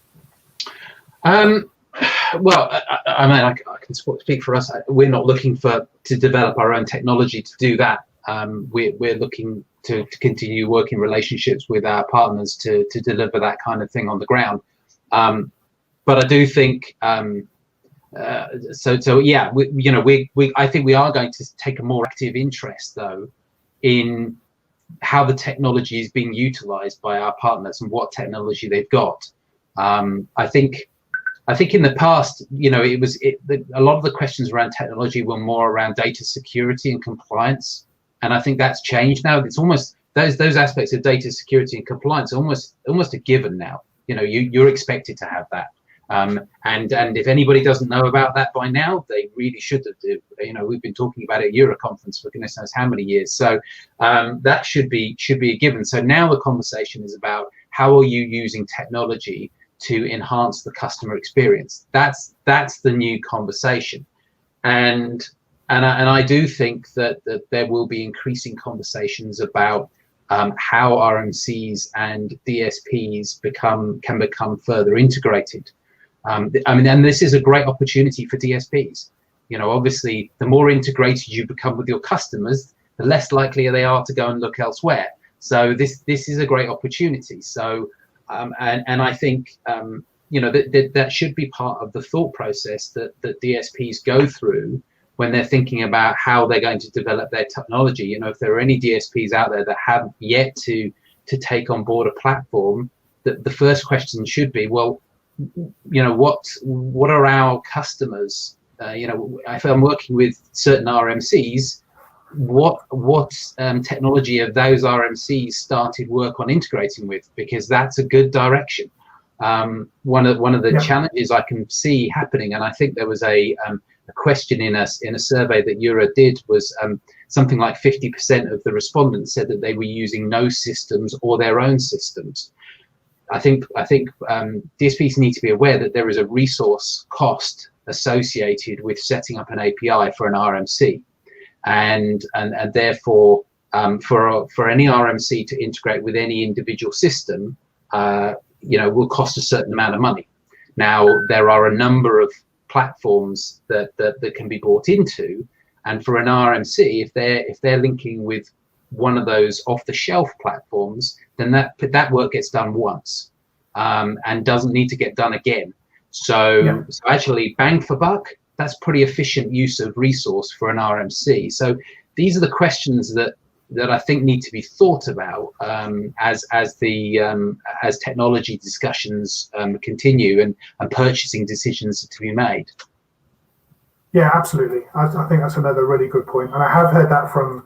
Well, I mean, I can speak for us. We're not looking to develop our own technology to do that. We're looking to continue working relationships with our partners to deliver that kind of thing on the ground. But I do think so yeah, I think we are going to take a more active interest though in how the technology is being utilized by our partners and what technology they've got. I think in the past, a lot of the questions around technology were more around data security and compliance, and I think that's changed now. It's almost those aspects of data security and compliance are almost a given now. You're expected to have that, And if anybody doesn't know about that by now, they really should have. You know, we've been talking about it at EuRA conference for goodness knows how many years. So that should be a given. So now the conversation is about how are you using technology to enhance the customer experience. That's the new conversation. And I do think that there will be increasing conversations about how RMCs and DSPs can become further integrated. I mean, and this is a great opportunity for DSPs. You know, obviously, the more integrated you become with your customers, the less likely they are to go and look elsewhere. So this is a great opportunity. So and I think you know that should be part of the thought process that DSPs go through when they're thinking about how they're going to develop their technology. You know, if there are any DSPs out there that haven't yet to take on board a platform, the first question should be, well, you know, what are our customers? You know, if I'm working with certain RMCs, what technology have those RMCs started work on integrating with? Because that's a good direction. One of the challenges I can see happening, and I think there was a question in a survey that EuRA did, was something like 50% of the respondents said that they were using no systems or their own systems. I think DSPs need to be aware that there is a resource cost associated with setting up an API for an RMC, and therefore for any RMC to integrate with any individual system, you know, will cost a certain amount of money. Now there are a number of platforms that can be bought into, and for an RMC, if they're linking with one of those off-the-shelf platforms, then that work gets done once and doesn't need to get done again. So actually, bang for buck, that's pretty efficient use of resource for an RMC. So these are the questions that I think need to be thought about as technology discussions continue and purchasing decisions to be made. Yeah, absolutely. I think that's another really good point, and I have heard that from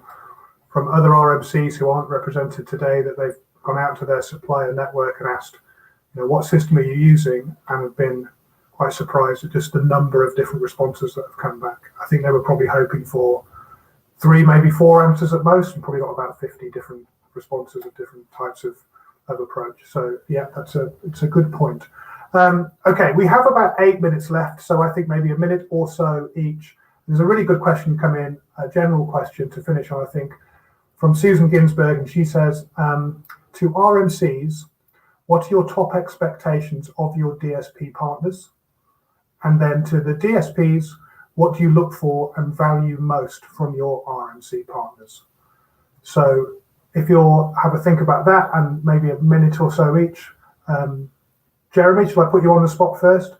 other RMCs who aren't represented today, that they've gone out to their supplier network and asked, you know, what system are you using, and have been quite surprised at just the number of different responses that have come back. I think they were probably hoping for 3, maybe 4 answers at most, and probably got about 50 different responses of different types of approach. So yeah, it's a good point. Okay, we have about 8 minutes left, so I think maybe a minute or so each. There's a really good question come in, a general question to finish on, I think, from Susan Ginsberg, and she says, to RMCs, what are your top expectations of your DSP partners? And then to the DSPs, what do you look for and value most from your RMC partners? So if you'll have a think about that, and maybe a minute or so each. Jeremy, shall I put you on the spot first?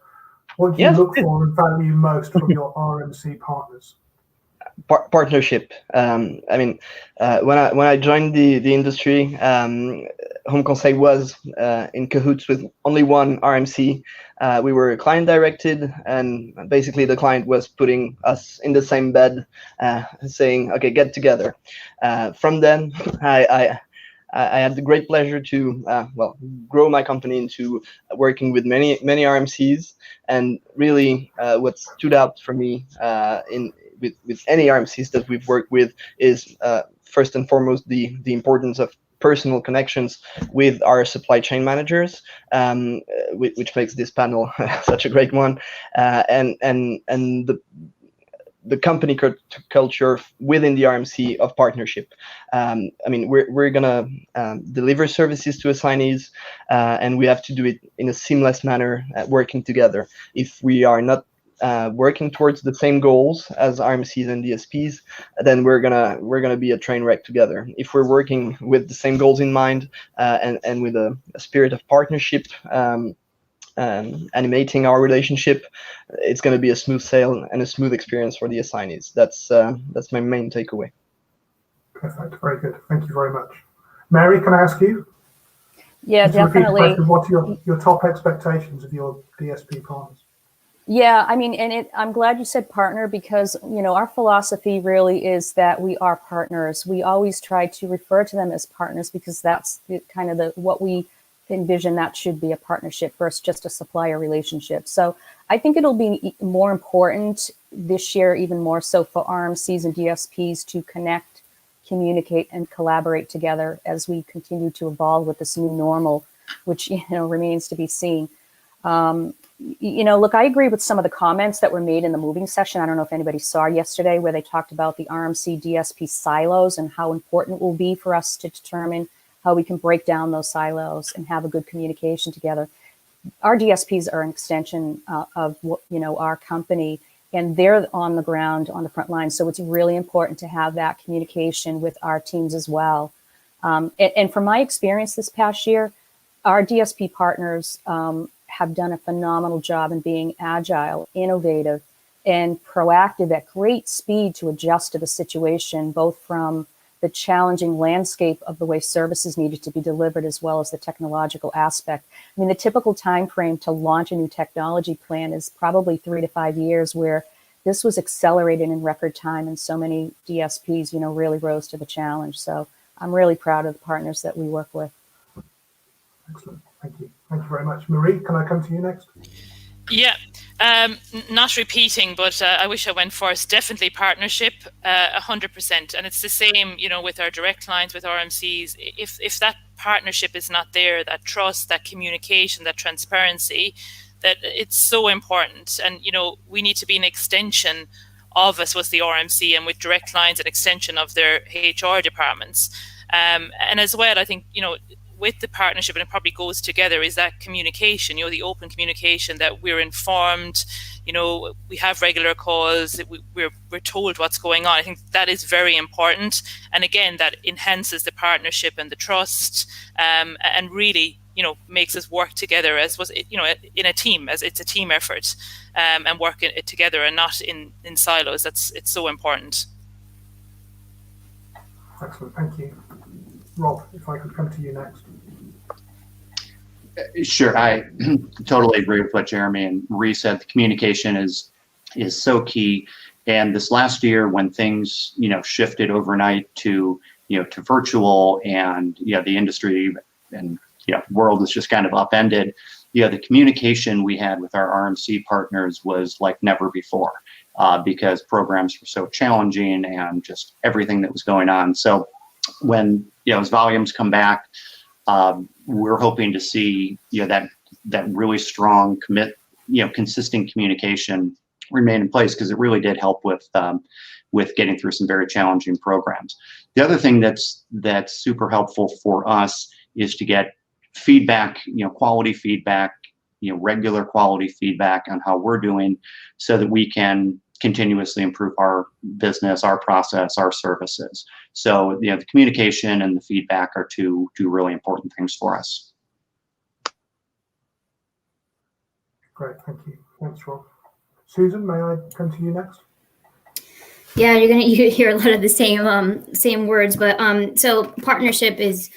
What do you look for and value most from your RMC partners? Partnership. I mean, when I joined the industry, Home Conseil was in cahoots with only one RMC. We were client directed, and basically the client was putting us in the same bed, saying, "Okay, get together." From then, I had the great pleasure to grow my company into working with many RMCs, and really what stood out for me with any RMCs that we've worked with is first and foremost the importance of personal connections with our supply chain managers, which makes this panel such a great one, and the company culture within the RMC of partnership. I mean, we're gonna deliver services to assignees, and we have to do it in a seamless manner, working together. If we are not working towards the same goals as RMCs and DSPs, then we're gonna be a train wreck together. If we're working with the same goals in mind, and with a spirit of partnership, animating our relationship, it's going to be a smooth sail and a smooth experience for the assignees. That's my main takeaway. Perfect. Very good. Thank you very much. Mary, can I ask you? Yeah, definitely. What are your top expectations of your DSP partners? Yeah, I mean, and I'm glad you said partner, because, you know, our philosophy really is that we are partners. We always try to refer to them as partners, because that's kind of what we envision that should be a partnership versus just a supplier relationship. So I think it'll be more important this year, even more so for RMCs and DSPs to connect, communicate, and collaborate together as we continue to evolve with this new normal, which remains to be seen. Look, I agree with some of the comments that were made in the moving session. I don't know if anybody saw yesterday where they talked about the RMC DSP silos and how important it will be for us to determine how we can break down those silos and have a good communication together. Our DSPs are an extension of our company, and they're on the ground, on the front line. So it's really important to have that communication with our teams as well. And from my experience this past year, our DSP partners have done a phenomenal job in being agile, innovative, and proactive at great speed to adjust to the situation, both from the challenging landscape of the way services needed to be delivered, as well as the technological aspect. I mean, the typical time frame to launch a new technology plan is probably 3 to 5 years, where this was accelerated in record time, and so many DSPs, really rose to the challenge. So I'm really proud of the partners that we work with. Excellent. Thank you. Thank you very much. Marie, can I come to you next? Yeah, not repeating, but I wish I went first. Definitely partnership, 100%. And it's the same, with our direct clients, with RMCs. If that partnership is not there, that trust, that communication, that transparency, that it's so important. And, we need to be an extension of, I suppose, the RMC, and with direct clients, an extension of their HR departments. And as well, I think, with the partnership, and it probably goes together, is that communication, the open communication, that we're informed, we have regular calls, we're told what's going on. I think that is very important. And again, that enhances the partnership and the trust, and really, makes us work together as was, in a team, as it's a team effort, and work it together and not in silos. It's so important. Excellent, thank you. Rob, if I could come to you next. Sure, I totally agree with what Jeremy and Marie said. The communication is so key. And this last year, when things shifted overnight to to virtual, and the industry and world was just kind of upended, the communication we had with our RMC partners was like never before, because programs were so challenging and just everything that was going on. So when as volumes come back, we're hoping to see that really strong consistent communication remain in place, because it really did help with getting through some very challenging programs. The other thing that's super helpful for us is to get feedback, quality feedback, regular quality feedback on how we're doing, so that we can continuously improve our business, our process, our services. So the communication and the feedback are two really important things for us. Great, thank you. Thanks, Rob. Susan, may I come to you next? Yeah, you're going to hear a lot of the same words, but so partnership is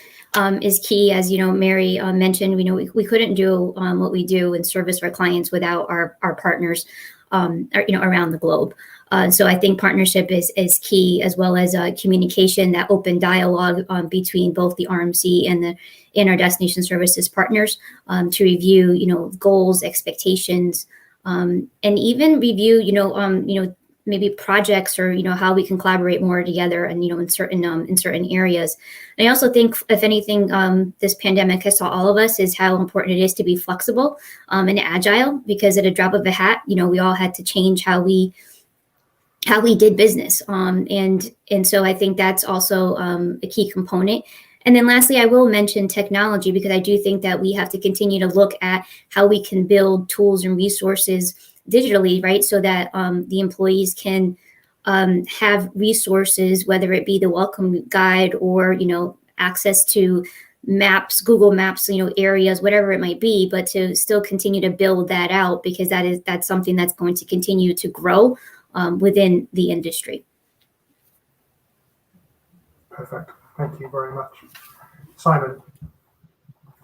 key, as Mary mentioned. We couldn't do what we do and service our clients without our partners, around the globe. So I think partnership is key, as well as communication, that open dialogue between both the RMC and our destination services partners, to review goals, expectations, and even review maybe projects, or how we can collaborate more together, and in certain areas. And I also think, if anything, this pandemic has taught all of us is how important it is to be flexible and agile, because at a drop of a hat, we all had to change how we did business, and so I think that's also a key component. And then lastly, I will mention technology, because I do think that we have to continue to look at how we can build tools and resources digitally, right? So that the employees can have resources, whether it be the welcome guide, or, access to maps, Google Maps, areas, whatever it might be, but to still continue to build that out, because that's something that's going to continue to grow within the industry. Perfect. Thank you very much. Simon,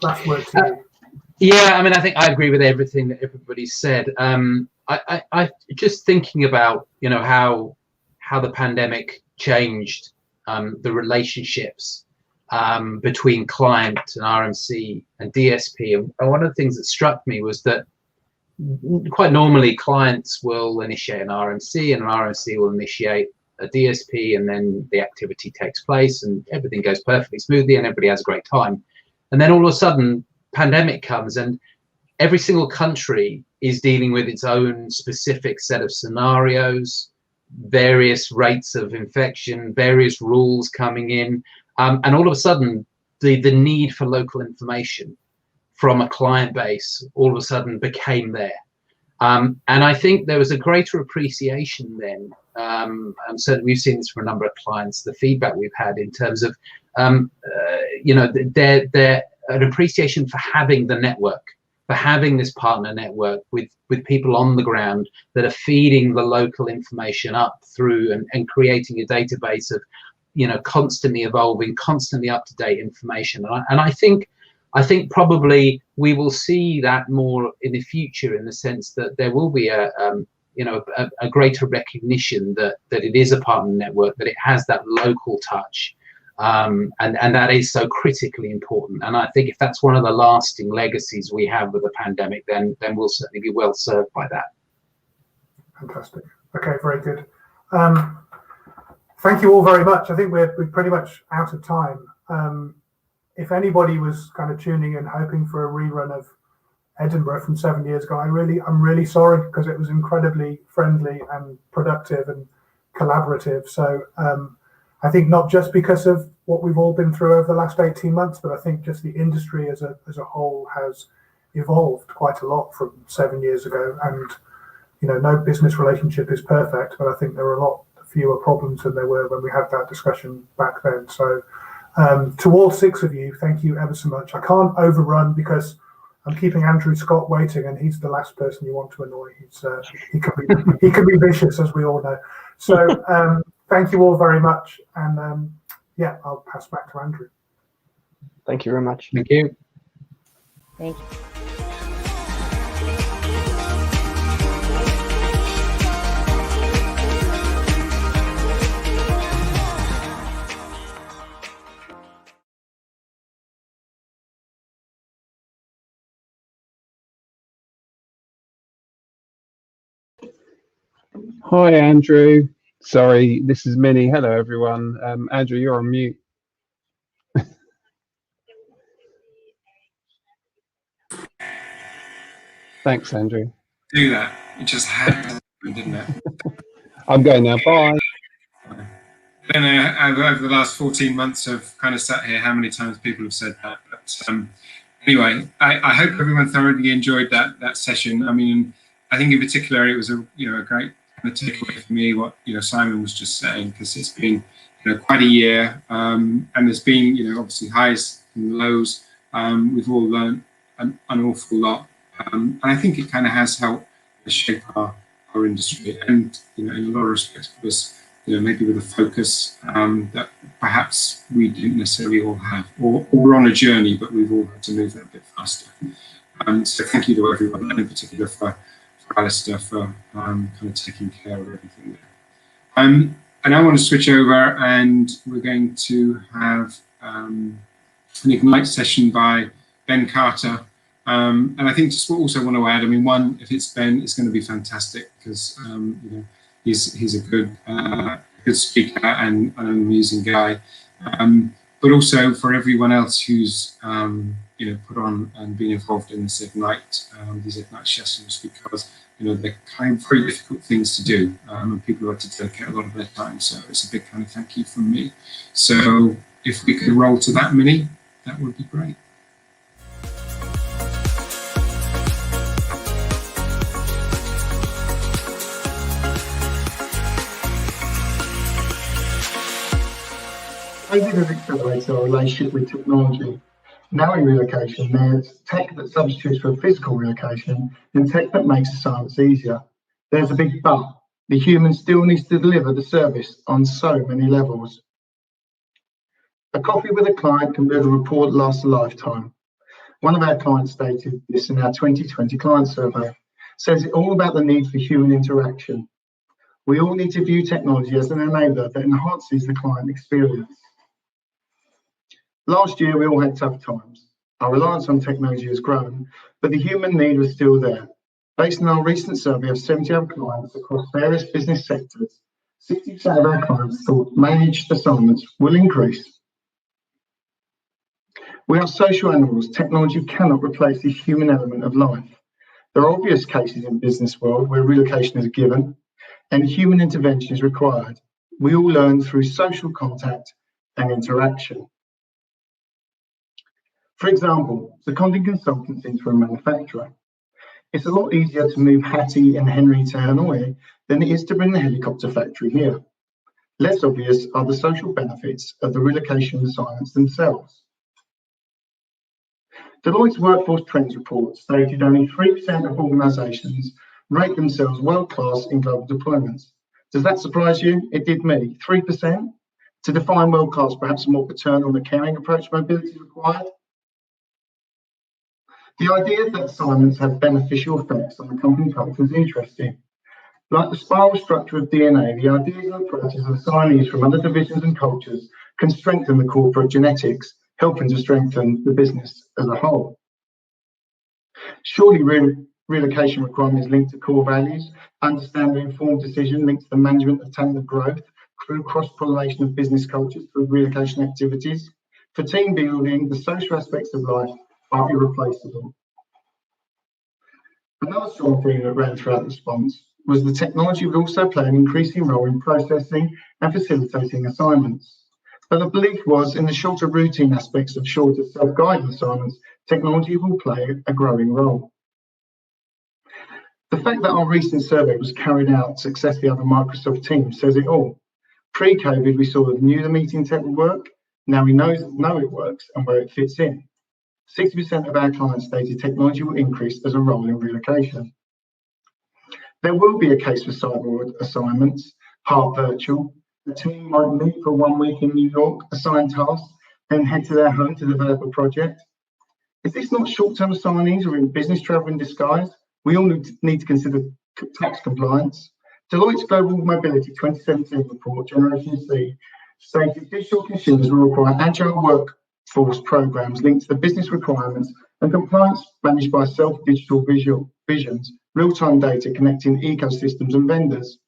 last word to you. Yeah, I think I agree with everything that everybody said. I just thinking about how the pandemic changed the relationships between client and RMC and DSP. And one of the things that struck me was that quite normally clients will initiate an RMC and an RMC will initiate a DSP, and then the activity takes place and everything goes perfectly smoothly and everybody has a great time. And then all of a sudden, pandemic comes and every single country is dealing with its own specific set of scenarios, various rates of infection, various rules coming in. And all of a sudden, the need for local information from a client base all of a sudden became there. And I think there was a greater appreciation then, and certainly we've seen this from a number of clients, the feedback we've had in terms of, you know, an appreciation for having the network, for having this partner network with people on the ground that are feeding the local information up through and creating a database of, you know, constantly evolving, constantly up-to-date information. And I think probably we will see that more in the future, in the sense that there will be a greater recognition that it is a partner network, that it has that local touch, and that is so critically important. And I think if that's one of the lasting legacies we have with the pandemic, then we'll certainly be well served by that. Fantastic. Okay, very good. Thank you all very much. I think we're pretty much out of time. If anybody was kind of tuning in hoping for a rerun of Edinburgh from 7 years ago, I'm really sorry, because it was incredibly friendly and productive and collaborative. So I think not just because of what we've all been through over the last 18 months, but I think just the industry as a whole has evolved quite a lot from 7 years ago. And, you know, no business relationship is perfect, but I think there are a lot fewer problems than there were when we had that discussion back then. So to all 6 of you, thank you ever so much. I can't overrun because I'm keeping Andrew Scott waiting, and he's the last person you want to annoy. He can be vicious, as we all know. So thank you all very much, and yeah, I'll pass back to Andrew. Thank you very much. Thank you. Thank you. Hi, Andrew. Sorry, this is Minnie. Hello, everyone. Andrew, you're on mute. Thanks, Andrew. Do that. It just happened, didn't it? I'm going now. Bye. I don't know, over the last 14 months, I've kind of sat here how many times people have said that. But anyway, I hope everyone thoroughly enjoyed that session. I mean, I think in particular it was a great kind of takeaway for me what Simon was just saying, because it's been quite a year, and there's been obviously highs and lows. We've all learned an awful lot, and I think it kind of has helped shape our industry, and in a lot of respects was maybe with a focus that perhaps we didn't necessarily all have, or we're on a journey, but we've all had to move that a bit faster. So thank you to everyone, and in particular for Alistair for kind of taking care of everything there. And I want to switch over, and we're going to have an Ignite session by Ben Carter. And I think just also want to add, I mean, one, if it's Ben, it's going to be fantastic, because he's a good speaker and an amusing guy. But also for everyone else who's put on and been involved in this Ignite, these Ignite sessions, because they're kind of very difficult things to do, and people have to dedicate a lot of their time. So it's a big kind of thank you from me. So if we could roll to that, Minnie, that would be great. COVID has accelerated our relationship with technology. Now in relocation, there's tech that substitutes for physical relocation and tech that makes assignments easier. There's a big but. The human still needs to deliver the service on so many levels. A coffee with a client can build a rapport that lasts a lifetime. One of our clients stated this in our 2020 client survey. Says it all about the need for human interaction. We all need to view technology as an enabler that enhances the client experience. Last year, we all had tough times. Our reliance on technology has grown, but the human need was still there. Based on our recent survey of 70 other clients across various business sectors, 60% of our clients thought managed assignments will increase. We are social animals. Technology cannot replace the human element of life. There are obvious cases in the business world where relocation is a given and human intervention is required. We all learn through social contact and interaction. For example, seconding consultants into a manufacturer. It's a lot easier to move Hattie and Henry to Hanoi than it is to bring the helicopter factory here. Less obvious are the social benefits of the relocation assignments themselves. Deloitte's Workforce Trends report stated only 3% of organisations rate themselves world-class in global deployments. Does that surprise you? It did me. 3%? To define world-class, perhaps a more paternal and caring approach to mobility is required. The idea that assignments have beneficial effects on the company culture is interesting. Like the spiral structure of DNA, the ideas and approaches of assignees from other divisions and cultures can strengthen the corporate genetics, helping to strengthen the business as a whole. Surely relocation requirements linked to core values, understanding informed decision linked to the management of talent growth through cross-pollination of business cultures through relocation activities. For team building, the social aspects of life are irreplaceable. Another strong theme that ran throughout the response was the technology would also play an increasing role in processing and facilitating assignments. But the belief was in the shorter routine aspects of shorter self-guided assignments, technology will play a growing role. The fact that our recent survey was carried out successfully over Microsoft Teams says it all. Pre-COVID, we sort of knew the meeting tech would work. Now we know it works and where it fits in. 60% of our clients stated technology will increase as a role in relocation. There will be a case for cyber assignments, part virtual. The team might meet for 1 week in New York, assign tasks, then head to their home to develop a project. Is this not short-term assignees or in business travel in disguise? We all need to consider tax compliance. Deloitte's Global Mobility 2017 report, Generation C, stated digital consumers will require agile workforce programs linked to the business requirements and compliance managed by self-digital visions, real-time data connecting ecosystems and vendors.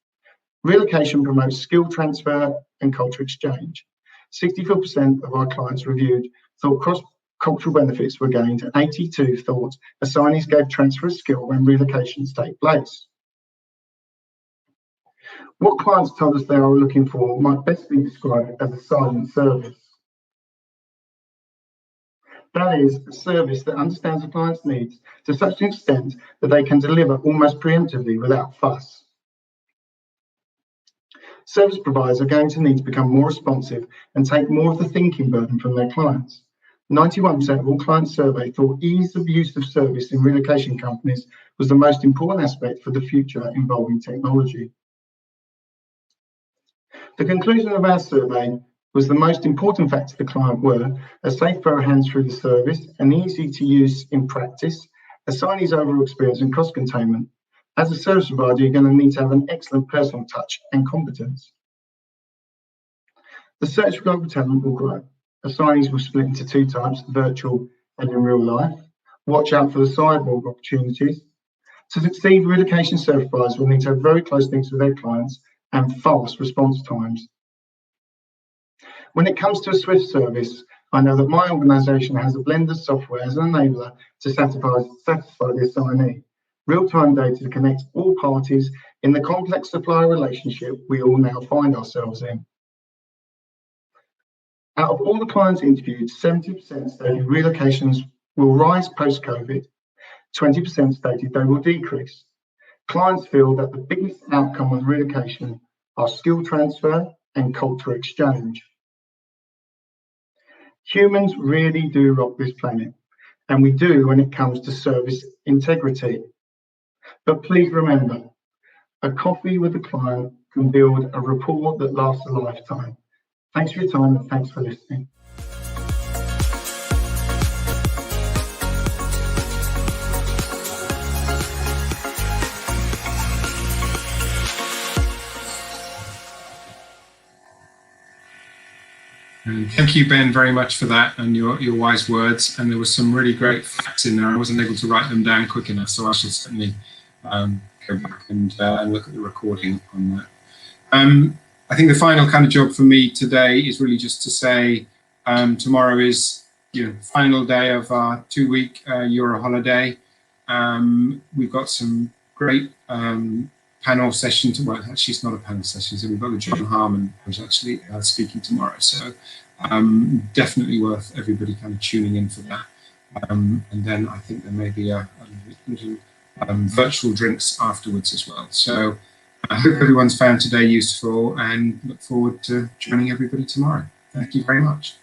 Relocation promotes skill transfer and culture exchange. 64% of our clients reviewed thought cross-cultural benefits were gained, and 82 thought assignees gave transfer of skill when relocations take place. What clients told us they are looking for might best be described as a silent service. That is, a service that understands the client's needs to such an extent that they can deliver almost preemptively without fuss. Service providers are going to need to become more responsive and take more of the thinking burden from their clients. 91% of all clients surveyed thought ease of use of service in relocation companies was the most important aspect for the future involving technology. The conclusion of our survey was the most important factor the client were a safe pair of hands through the service and easy to use in practice, assignees overall experience and cost containment. As a service provider, you're going to need to have an excellent personal touch and competence. The search for global talent will grow. Assignees will split into two types, virtual and in real life. Watch out for the sidewalk opportunities. To succeed, relocation service providers will need to have very close links with their clients and fast response times. When it comes to a swift service, I know that my organisation has a blend of software as an enabler to satisfy the assignee. Real-time data to connect all parties in the complex supplier relationship we all now find ourselves in. Out of all the clients interviewed, 70% stated relocations will rise post-COVID. 20% stated they will decrease. Clients feel that the biggest outcome of relocation are skill transfer and culture exchange. Humans really do rock this planet, and we do when it comes to service integrity. But please remember, a coffee with a client can build a rapport that lasts a lifetime. Thanks for your time and thanks for listening. Thank you, Ben, very much for that and your wise words. And there were some really great facts in there. I wasn't able to write them down quick enough, so I should certainly go back and look at the recording on that. I think the final kind of job for me today is really just to say tomorrow is final day of our 2-week EuRA holiday. We've got some great panel sessions. Well, actually, it's not a panel session. So we've got John Harmon who's actually speaking tomorrow. So definitely worth everybody kind of tuning in for that. And then I think there may be a little virtual drinks afterwards as well. So I hope everyone's found today useful and look forward to joining everybody tomorrow. Thank you very much.